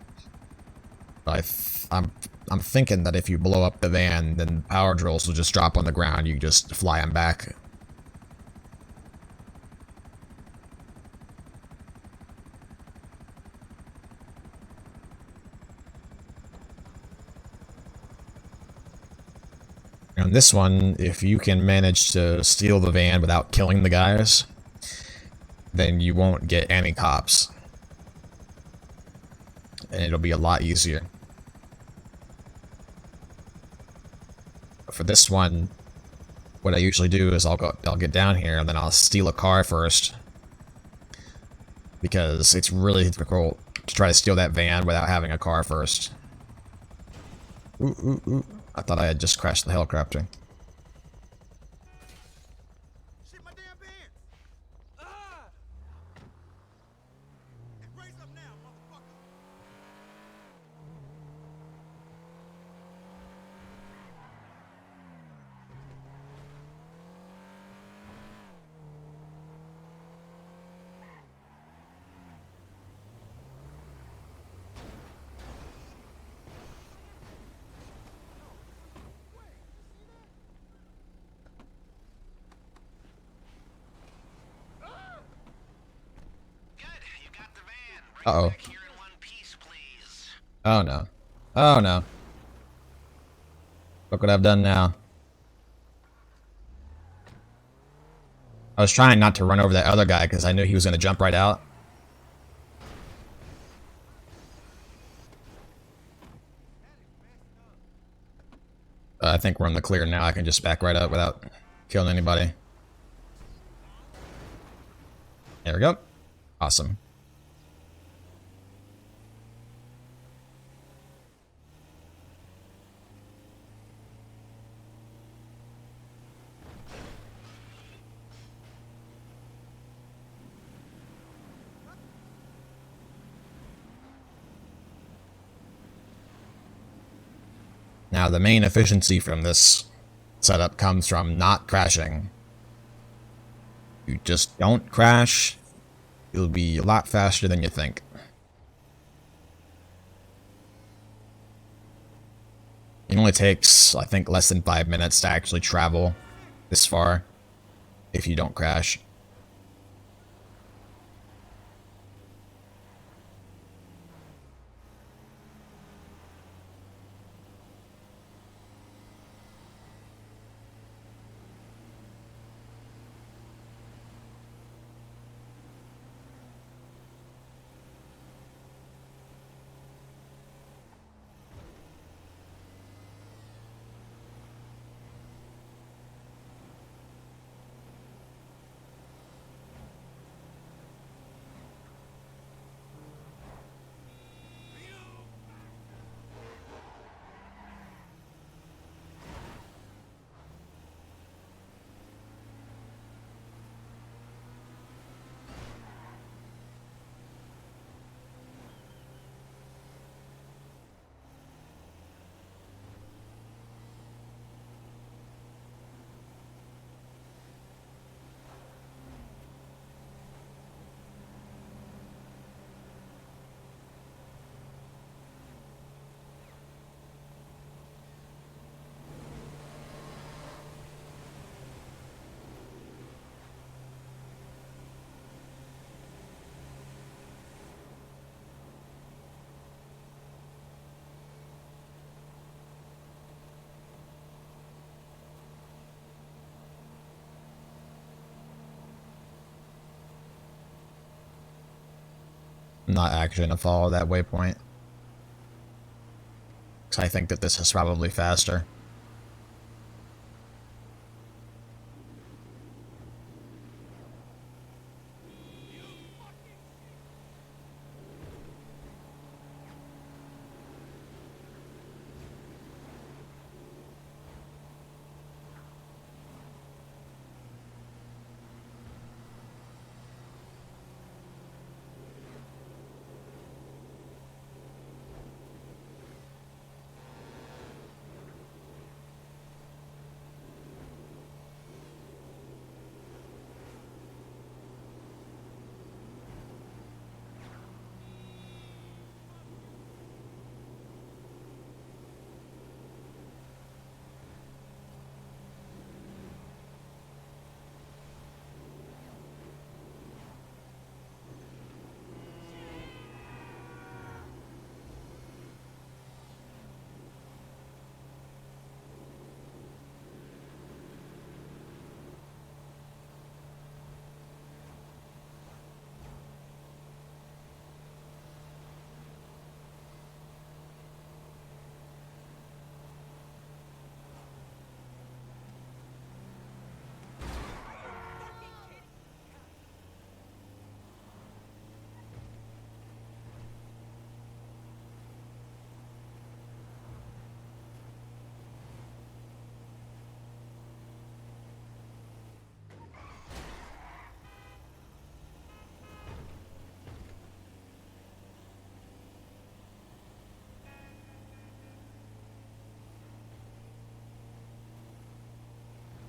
But I'm thinking that if you blow up the van, then power drills will just drop on the ground. You just fly them back. On this one, if you can manage to steal the van without killing the guys, then you won't get any cops. And it'll be a lot easier. For this one, what I usually do is I'll get down here and then I'll steal a car first, because it's really difficult to try to steal that van without having a car first. Ooh, ooh, ooh. I thought I had just crashed the helicopter. Shit, my damn pants! Ah! Hey, raise up now, motherfucker! Good, you got the van. Bring Uh-oh. it back here in one piece, please. Oh no. Oh no. Look what I've done now. I was trying not to run over that other guy because I knew he was going to jump right out. I think we're in the clear now. I can just back right up without killing anybody. There we go. Awesome. Now, the main efficiency from this setup comes from not crashing. You just don't crash, it'll be a lot faster than you think. It only takes, I think, less than 5 minutes to actually travel this far if you don't crash. not actually gonna follow that waypoint. Because I think that this is probably faster.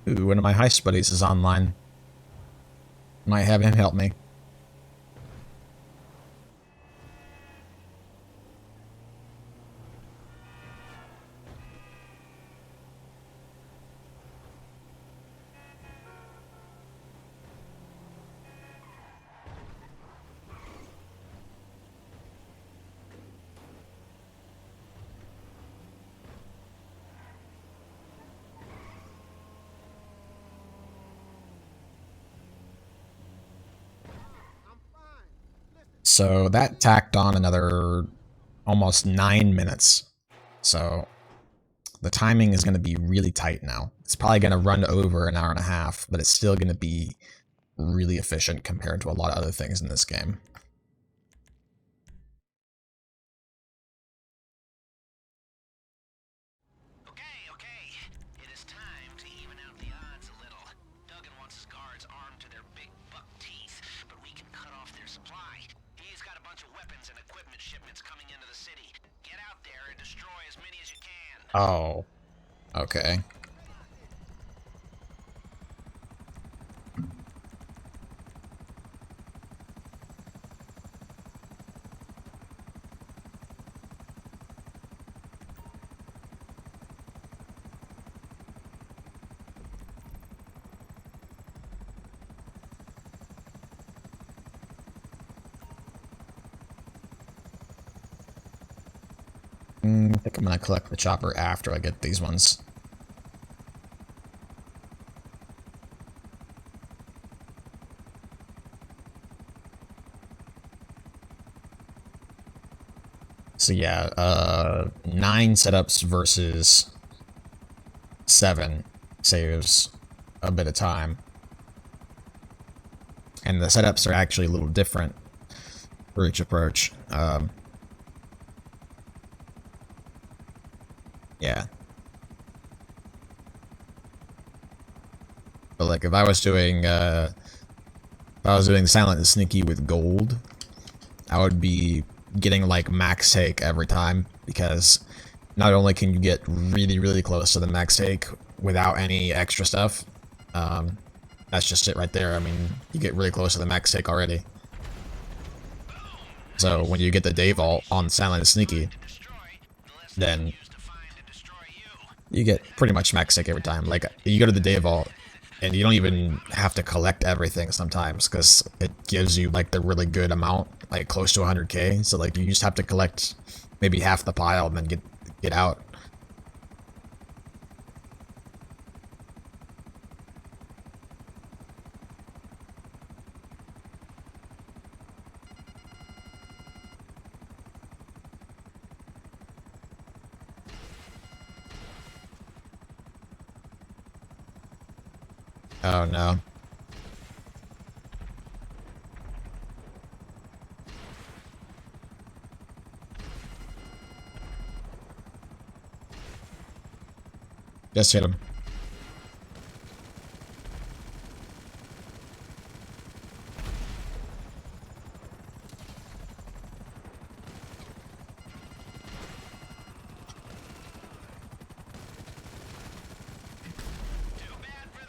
Ooh, one of my heist buddies is online. Might have him help me. So that tacked on another almost 9 minutes. So the timing is going to be really tight now. It's probably going to run over an hour and a half, but it's still going to be really efficient compared to a lot of other things in this game. Okay. It is time to even out the odds a little. Duggan wants his guards armed to their big buck teeth, but we can cut off their supply. He's got a bunch of weapons and equipment shipments coming into the city. Get out there and destroy as many as you can. Oh, okay. I think I'm gonna collect the chopper after I get these ones. So yeah, 9 setups versus 7 saves a bit of time. And the setups are actually a little different for each approach. Yeah. But like if I was doing silent and sneaky with gold, I would be getting like max take every time, because not only can you get really close to the max take without any extra stuff, that's just it right there. I mean, you get really close to the max take already. So when you get the day vault on silent and sneaky, then you get pretty much max take every time. Like, you go to the day vault, and you don't even have to collect everything sometimes, because it gives you, like, the really good amount, like, close to 100k, so, like, you just have to collect maybe half the pile and then get out. Oh no. Just hit him. Too bad for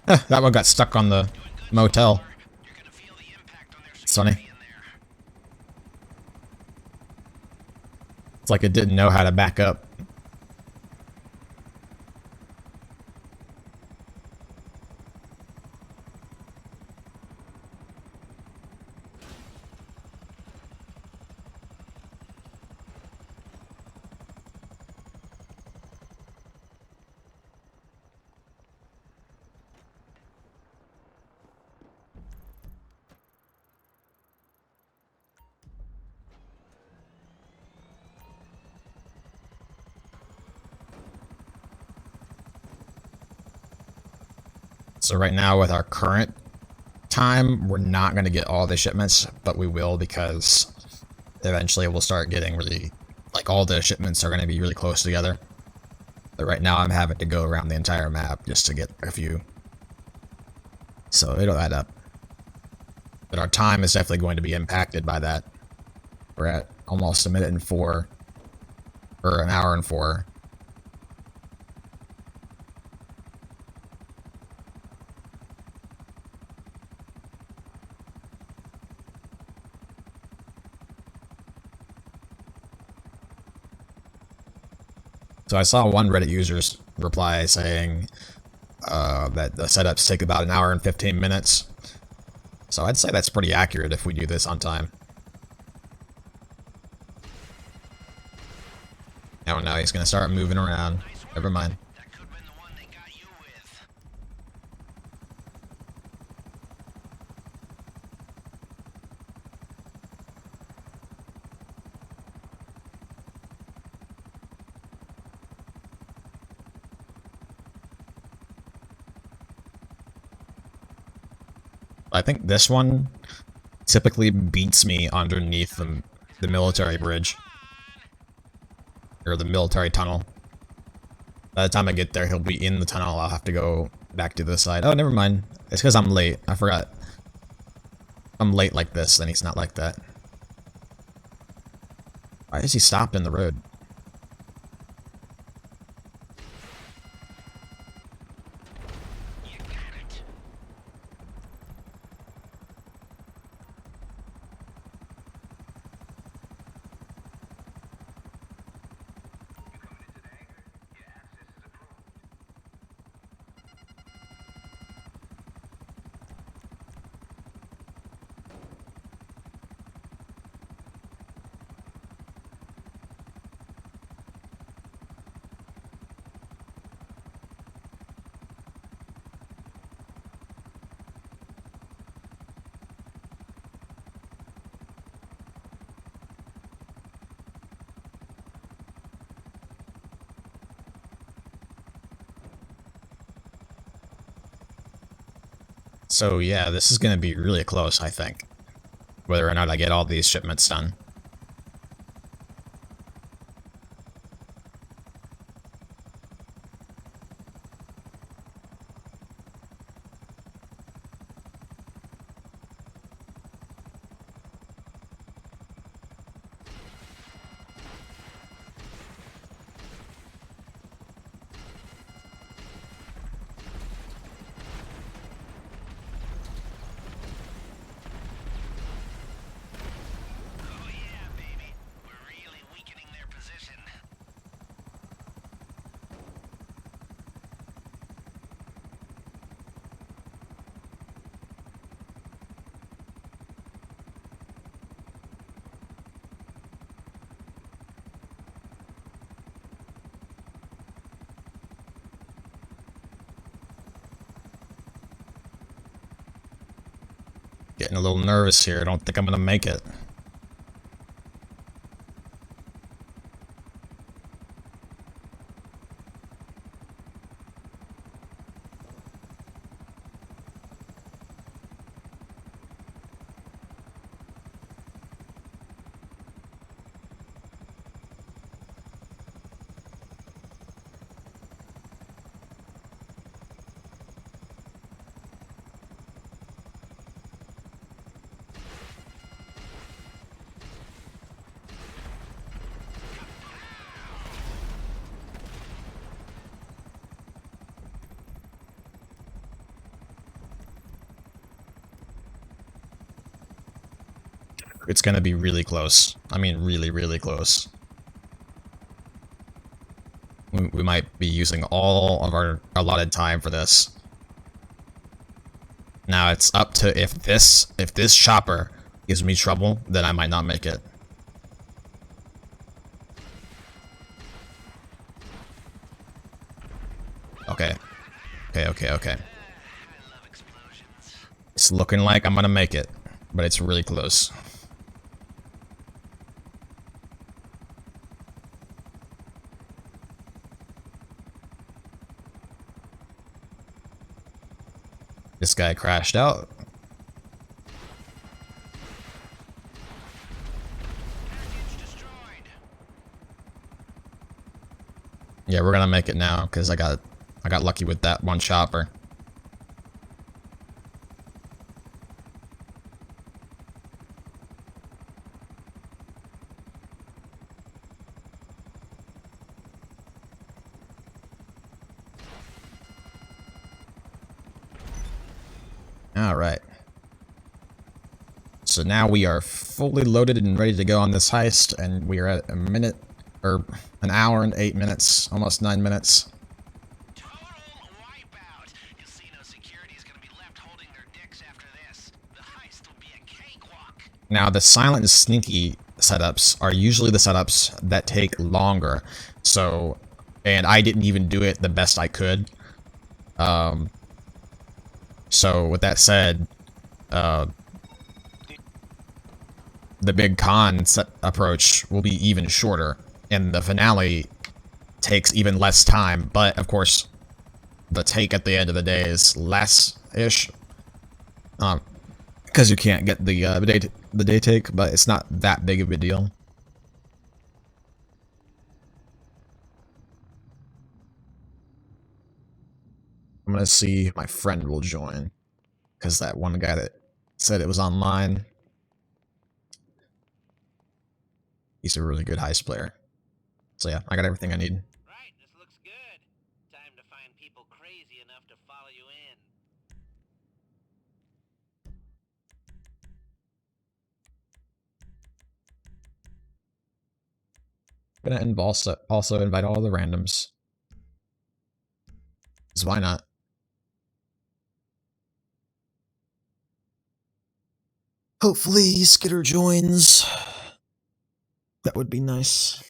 them. That one got stuck on the motel. You're gonna feel the impact on their It's funny. security in there. It's like it didn't know how to back up. So right now with our current time, we're not going to get all the shipments, but we will because eventually we'll start getting really, like all the shipments are going to be really close together. But right now I'm having to go around the entire map just to get a few. So it'll add up. But our time is definitely going to be impacted by that. We're at almost 1:04, or an hour and 4. So I saw one Reddit user's reply saying that the setups take about an hour and 15 minutes. So I'd say that's pretty accurate if we do this on time. Oh no, he's gonna start moving around. Never mind. That could have been the one they got you with. I think this one typically beats me underneath the military bridge. Or the military tunnel. By the time I get there, he'll be in the tunnel. I'll have to go back to the side. Oh, never mind. It's because I'm late. I forgot. I'm late like this, then he's not like that. Why is he stopped in the road? You got it. So yeah, this is going to be really close, I think. Whether or not I get all these shipments done. Oh Getting a little nervous here. I don't think I'm gonna make it. It's gonna be really close. I mean, really, really close. We might be using all of our allotted time for this. Now it's up to if this chopper gives me trouble, then I might not make it. Okay. Okay. It's looking like I'm gonna make it, but it's really close. This guy crashed out. Yeah, we're gonna make it now because I got lucky with that one chopper. All right. So now we are fully loaded and ready to go on this heist, and we are at a minute, or an hour and 8 minutes, almost 9 minutes. Total wipeout. Casino security is going to be left holding their dicks after this. The heist will be a cakewalk. Now, the silent and sneaky setups are usually the setups that take longer. So, and I didn't even do it the best I could. So with that said, the big con set approach will be even shorter, and the finale takes even less time. But of course, the take at the end of the day is less-ish, because you can't get the day take. But it's not that big of a deal. I'm gonna see if my friend will join, because that one guy that said it was online, he's a really good heist player. So yeah, I got everything I need. Right, this looks good. Time to find people crazy enough to follow you in. I'm gonna also invite all the randoms. 'Cause why not? Hopefully Skitter joins. That would be nice.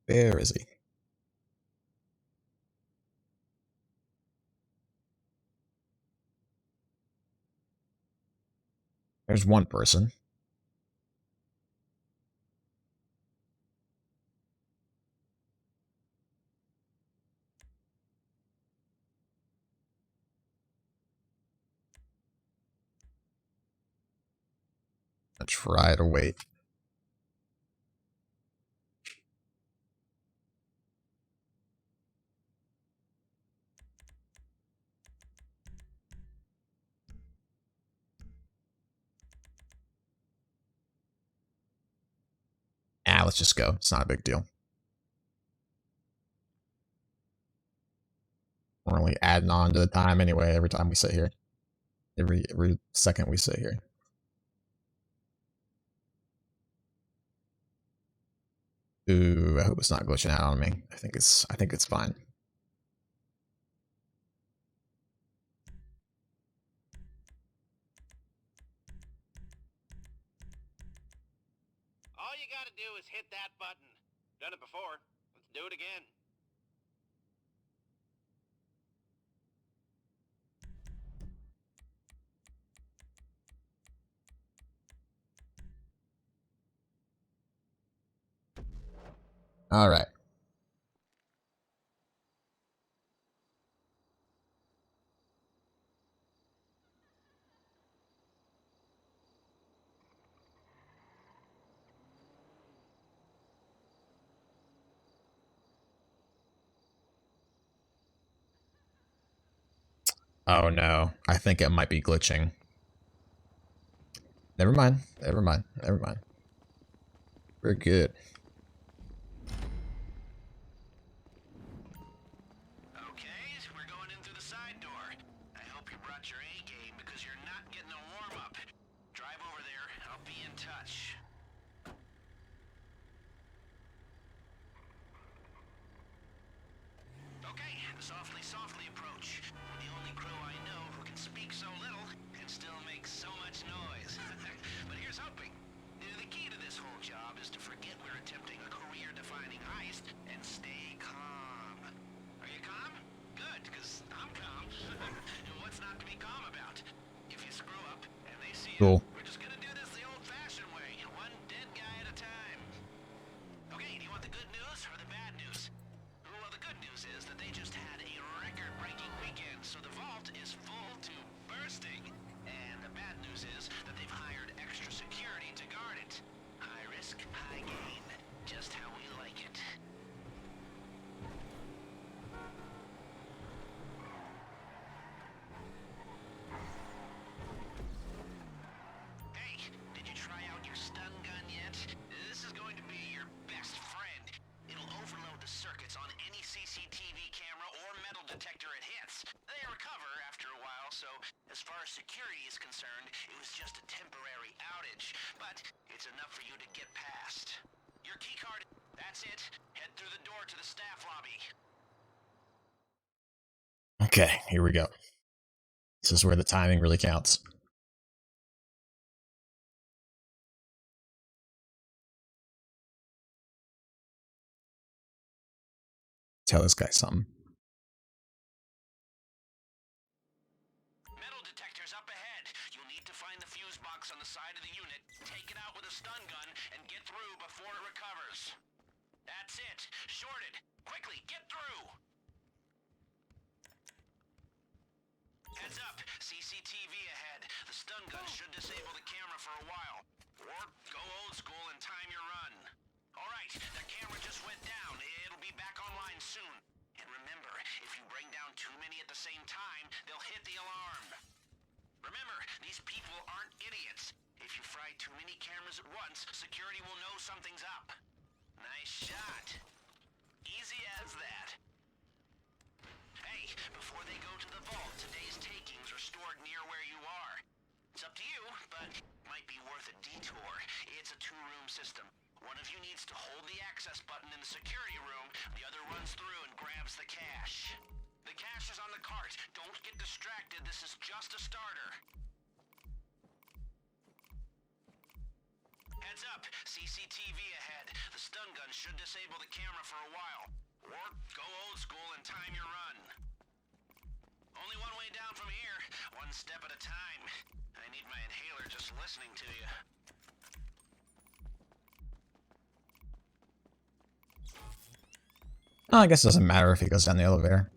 Where is he? There's one person. I'll try to wait. Let's just go. It's not a big deal. We're only adding on to the time anyway every time we sit here. Every second we sit here. Ooh, I hope it's not glitching out on me. I think it's fine. All you gotta do is hit that button. Done it before. Let's do it again. All right. Oh no, I think it might be glitching. Never mind, never mind, never mind. We're good. Okay, we're going in through the side door. I hope you brought your A game because you're not getting a warm-up. Drive over there, I'll be in touch. Okay, the softly approach. The only crew I know who can speak so little and still make so much noise. But here's hoping. The key to this whole job is to forget we're attempting a career-defining heist and stay calm. Are you calm? Good, because I'm calm. What's not to be calm about? If you screw up and they see Cool. it, we're just gonna do this the old-fashioned way, one dead guy at a time. Okay, do you want the good news or the bad news? Well, the good news is that they just had a record-breaking weekend, so the vault is full to bursting. And the bad news is that they've hired extra security to guard it. High risk, high gain. Just how we like it. Hey, did you try out your stun gun yet? This is going to be your best friend. It'll overload the circuits on any CCTV camera or metal detector it hits. They recover after a while, so as far as security is concerned, it was just a temporary outage. But it's enough for you to get past. Your keycard, that's it. Head through the door to the staff lobby. Okay, here we go. This is where the timing really counts. Tell this guy something. Metal detector's up ahead. You'll need to find the fuse box on the side of the unit, take it out with a stun gun, and get through before it recovers. That's it. Shorted. Quickly, get through. Heads up. CCTV ahead. The stun gun should disable the camera for a while. Or go old school and time your run. All right, the camera just went down. It'll be back online soon. And remember, if you bring down too many at the same time, they'll hit the alarm. Remember, these people aren't idiots. If you fry too many cameras at once, security will know something's up. Nice shot. Easy as that. Hey, before they go to the vault, today's takings are stored near where you are. It's up to you, but might be worth a detour. It's a two-room system. One of you needs to hold the access button in the security room, the other runs through and grabs the cash. The cash is on the cart. Don't get distracted, this is just a starter. Heads up, CCTV ahead. The stun gun should disable the camera for a while. Or go old school and time your run. Only one way down from here, one step at a time. I need my inhaler just listening to you. Oh, I guess it doesn't matter if he goes down the elevator.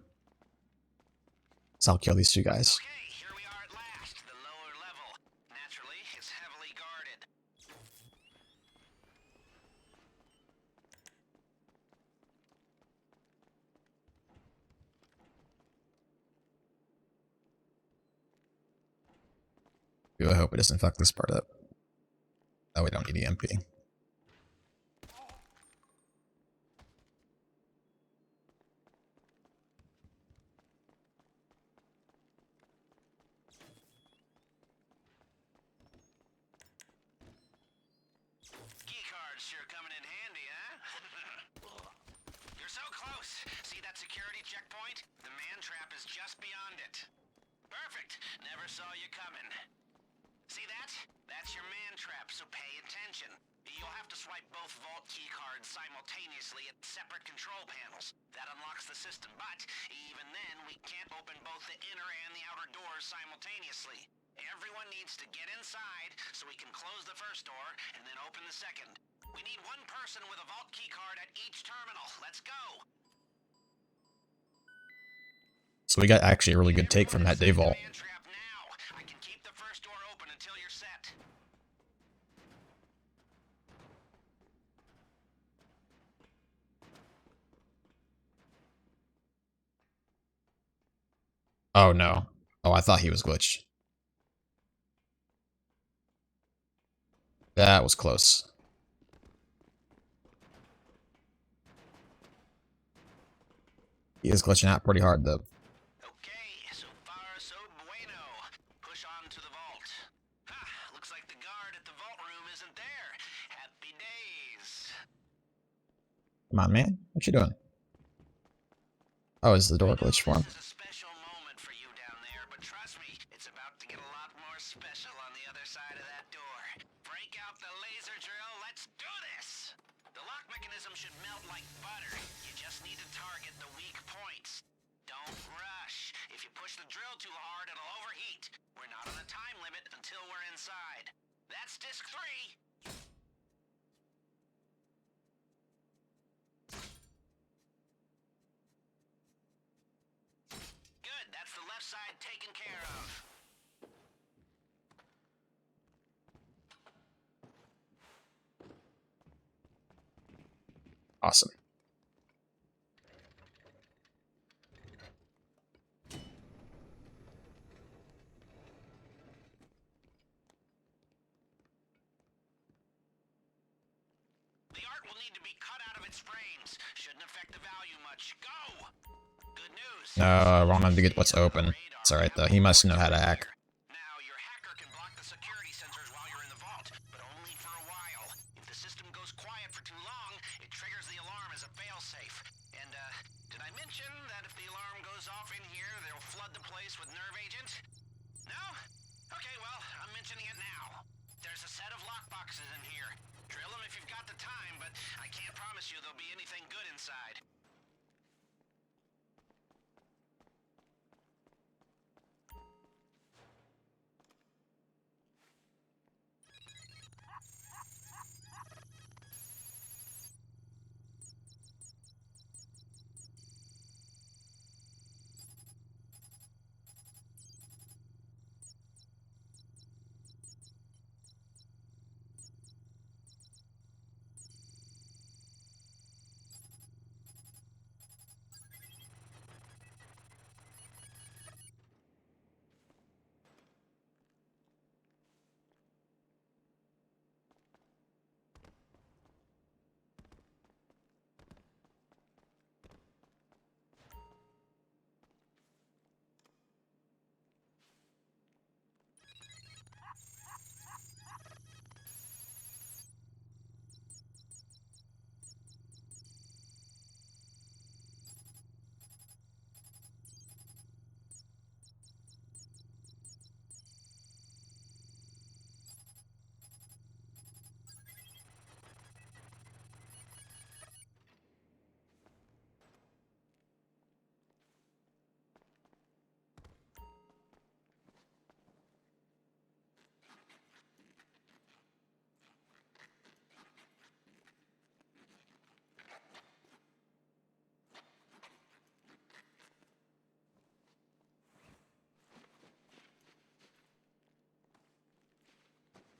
So I'll kill these two guys. Okay, here we are at last, the lower level. Naturally, it's heavily guarded. I hope it doesn't fuck this part up. Oh, we don't need EMP. Keycards sure coming in handy, huh? You're so close. See that security checkpoint? The man trap is just beyond it. Perfect. Never saw you coming. See that? That's your man trap, so pay attention. You'll have to swipe both vault keycards simultaneously at separate control panels. That unlocks the system, but even then, we can't open both the inner and the outer doors simultaneously. Everyone needs to get inside so we can close the first door and then open the second. We need one person with a vault keycard at each terminal. Let's go. So we got actually a really good take from that day vault. Man trap now. I can keep the first door open until you're set. Oh no. Oh, I thought he was glitched. That was close. He is glitching out pretty hard though. Okay, so far so bueno. Push on to the vault. Ha! Looks like the guard at the vault room isn't there. Happy days. Come on, man. What you doing? Oh, is the door glitched for him? This is a special moment for you down there, but trust me, it's about to get a lot more special on the other side of that door. Break out the laser drill. Let's do this. The lock mechanism should melt like butter. You just need to target the weak points. Don't rush. If you push the drill too hard, it'll overheat. We're not on a time limit until we're inside. That's disc 3. Good, that's the left side taken care of. Awesome. The art will need to be cut out of its frames. Shouldn't affect the value much. Go! Good news. No, I want him to get what's open. It's alright though. He must know how to hack. Now, your hacker can block the security sensors while you're in the vault, but only for a while. If the system goes quiet for too long, it triggers the alarm as a failsafe. And, did I mention that if the alarm goes off in here, they'll flood the place with nerve agent? No? Okay, well, I'm mentioning it now. There's a set of lockboxes in here. Drill them if you've got the time, but I can't promise you there'll be anything good inside.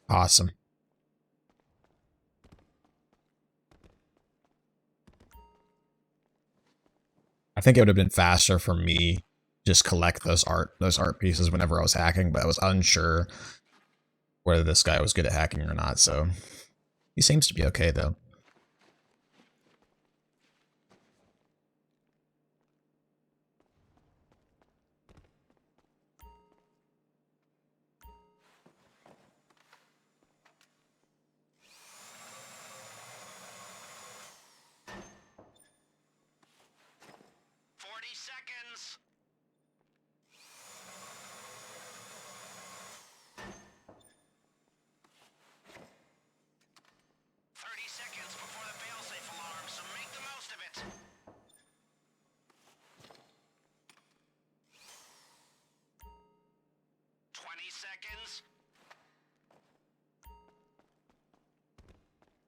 Awesome. I think it would have been faster for me just collect those art pieces whenever I was hacking, but I was unsure whether this guy was good at hacking or not, so he seems to be okay though. Seconds. 30 seconds before the failsafe alarm, so make the most of it. 20 seconds.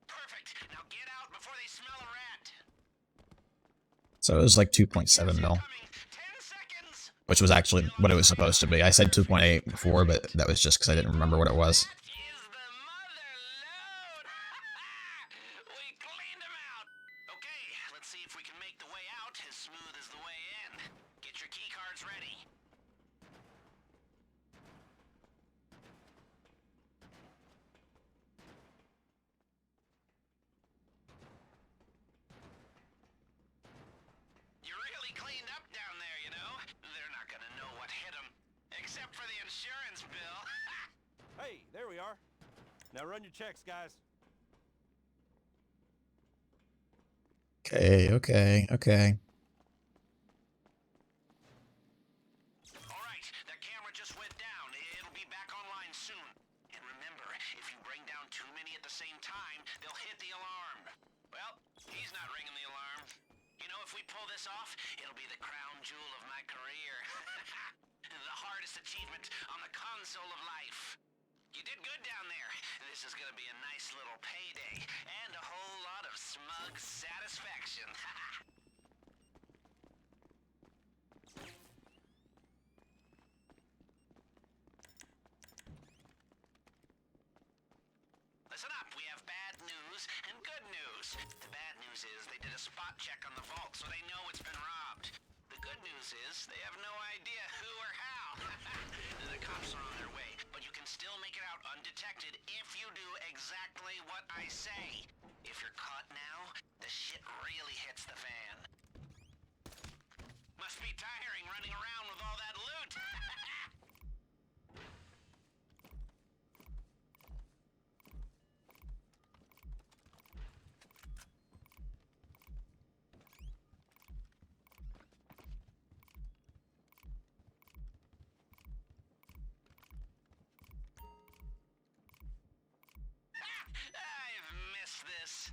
Perfect. before they smell a rat. So it was like 2.7 mil, Coming. 10 seconds. which was actually what it was supposed to be. I said 2.8 before, but that was just because I didn't remember what it was. That is the mother load. We cleaned them out. Okay, let's see if we can make the way out as smooth as the way in. Get your key cards ready. You really cleaned up down there, you know? They're not gonna know what hit them. Except for the insurance bill. Hey, there we are. Now run your checks, guys. Okay. Alright, that camera just went down. It'll be back online soon. And remember, if you bring down too many at the same time, they'll hit the alarm. Well, he's not ringing the alarm. You know, if we pull this off, it'll be the crown jewel of my career. The hardest achievement on the console of life. You did good down there. This is gonna be a nice little payday, and a whole lot of smug satisfaction. Listen up, we have bad news and good news. The bad news is they did a spot check on the vault, so they know it's been robbed. The good news is they have no idea who or how. The cops are on their way, but you can still make it out undetected if you do exactly what I say. If you're caught now, the shit really hits the fan. Must be tiring running around with all that loot. I've missed this.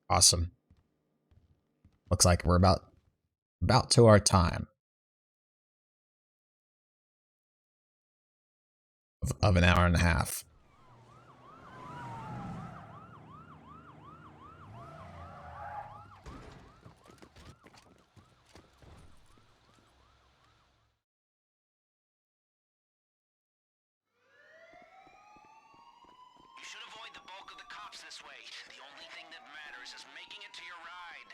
Awesome. Looks like we're about to our time of an hour and a half. You should avoid the bulk of the cops this way. The only thing that matters is making it to your ride.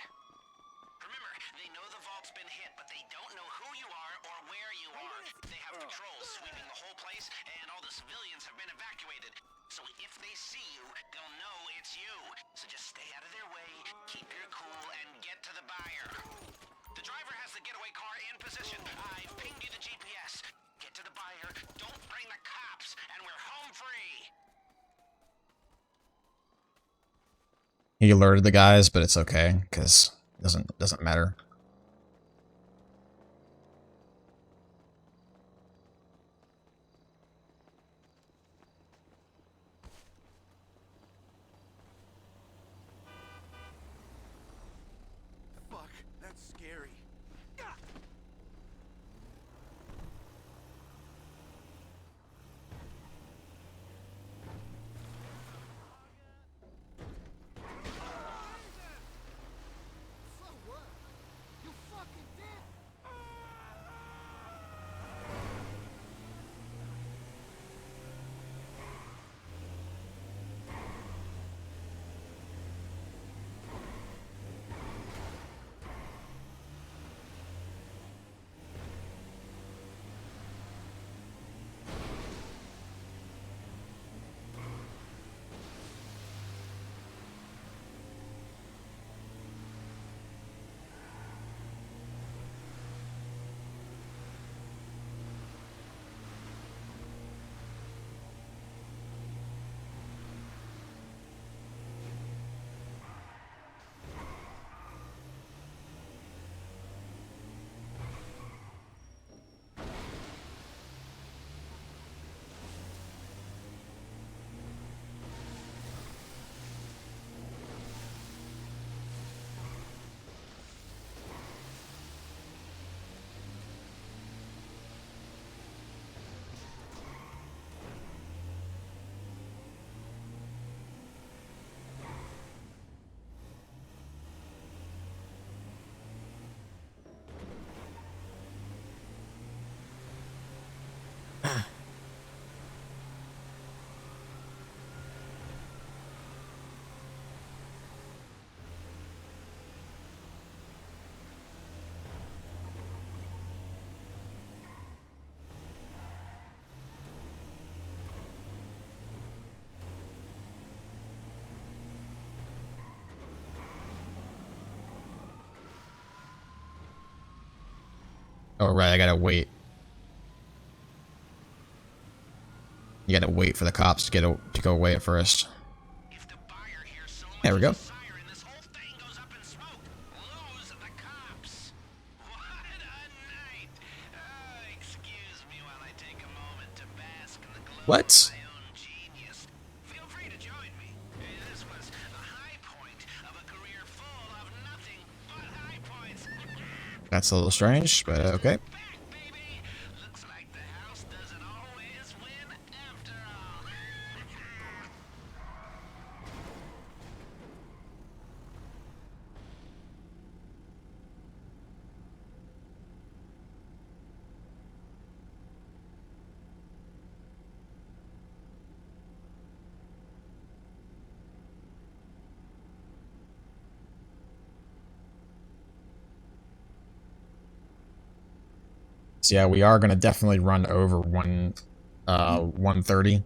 Remember, they know the vault's been hit, but they don't know who you are or where you are. They have patrols sweeping the whole place, and all the civilians have been evacuated. So if they see you, they'll know it's you. So just stay out of their way, keep your cool, and get to the buyer. The driver has the getaway car in position. I've pinged you the GPS. Get to the buyer, don't bring the cops, and we're home free. He alerted the guys, but it's okay because it doesn't matter. Fuck, that's scary. So what? Oh, right, I gotta wait. You gotta wait for the cops to go away at first. If the buyer hears so much There we as go. a siren, this whole thing goes up in smoke. Lose the cops. What a night. Excuse me while I take a moment to bask in the glow What? of my own genius. Feel free to join me. This was a high point of a career full of nothing but high points. That's a little strange, but okay. Back, baby. Looks like the house doesn't always win after all. So yeah, we are gonna definitely run over 130,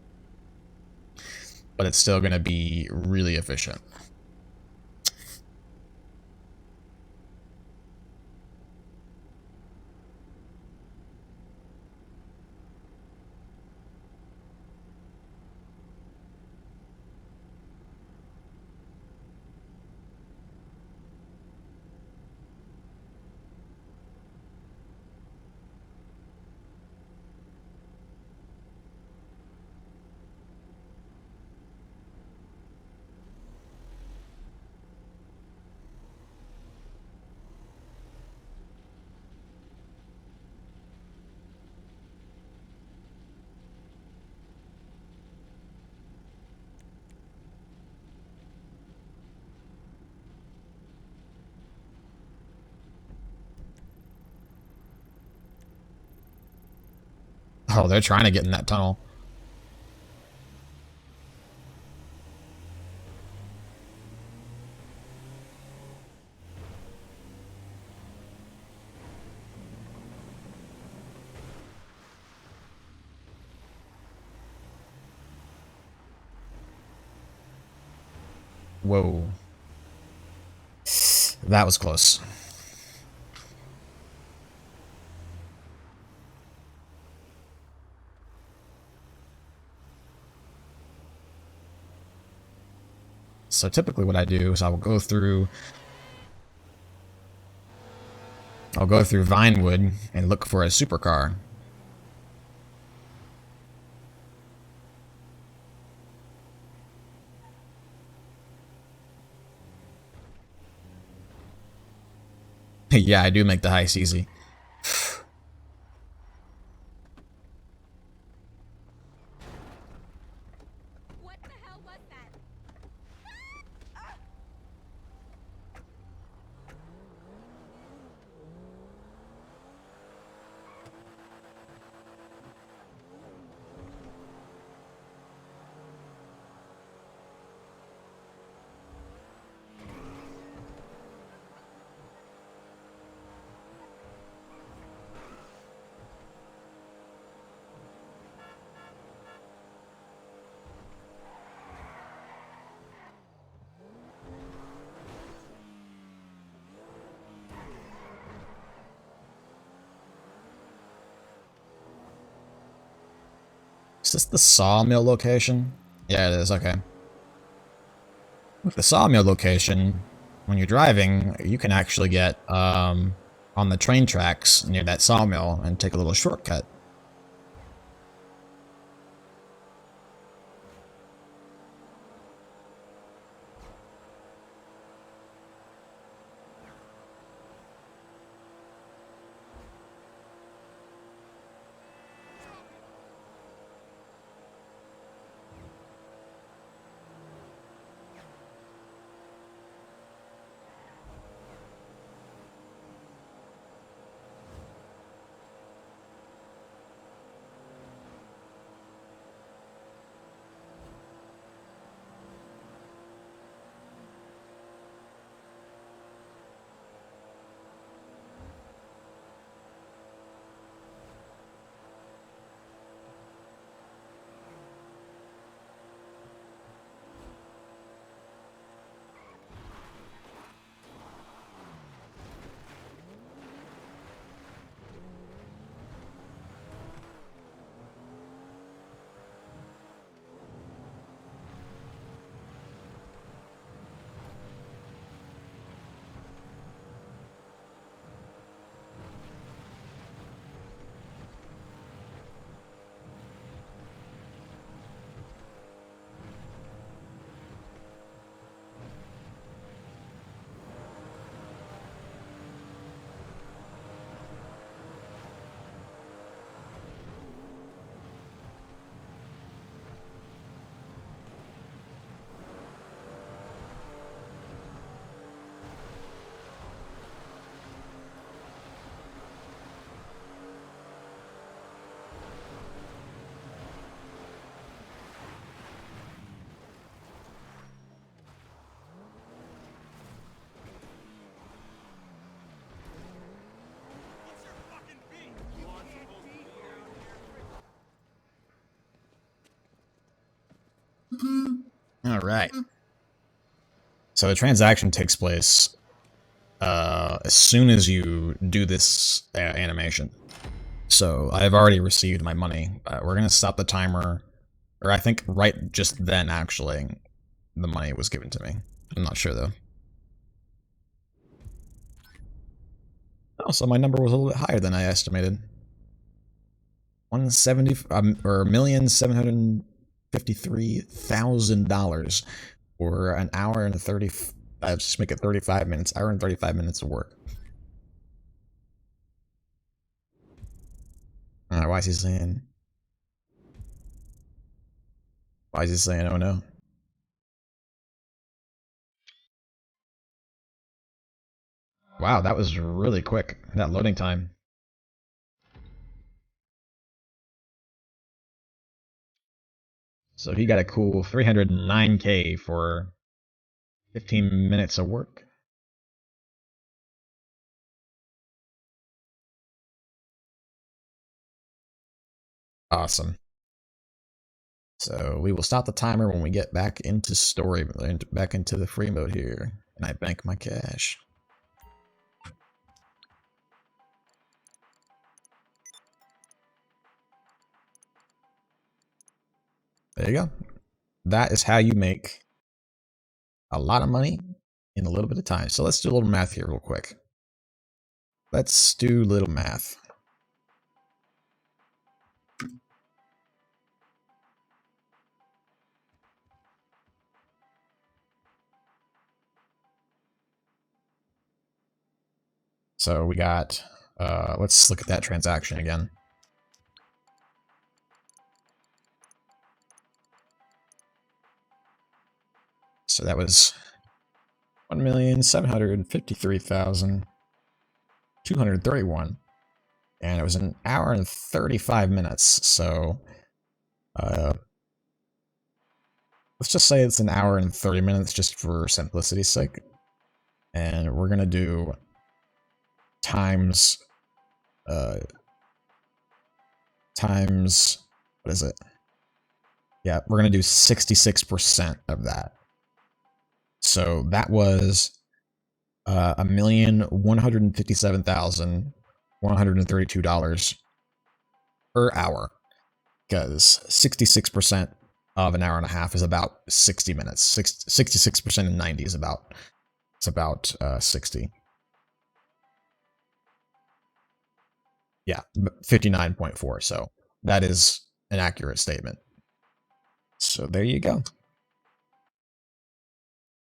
but it's still gonna be really efficient. Oh, they're trying to get in that tunnel. Whoa. That was close. So typically what I do is I'll go through Vinewood and look for a supercar. Yeah, I do make the heist easy. What the hell was that? Is this the sawmill location? Yeah, it is. Okay. With the sawmill location, when you're driving, you can actually get on the train tracks near that sawmill and take a little shortcut. All right. So the transaction takes place as soon as you do this animation. So I've already received my money. We're going to stop the timer. Or I think right just then, actually, the money was given to me. I'm not sure, though. Oh, so my number was a little bit higher than I estimated. 170 or $1,753,000 for an hour and 30. Just make it 35 minutes. Hour and 35 minutes of work. Why is he saying? Why is he saying? Oh no. Wow, that was really quick. That loading time. So he got a cool 309K for 15 minutes of work. Awesome. So we will stop the timer when we get back into story, back into the free mode here, and I bank my cash. There you go. That is how you make a lot of money in a little bit of time. So let's do a little math here real quick. Let's do a little math. So we got, let's look at that transaction again. So that was 1,753,231, and it was an hour and 35 minutes. So let's just say it's an hour and 30 minutes just for simplicity's sake. And we're gonna do times what is it? Yeah, we're gonna do 66% of that. So that was $1,157,132 per hour, because 66% of an hour and a half is about 60 minutes. 66% of 90 is about 60. Yeah, 59.4. So that is an accurate statement. So there you go.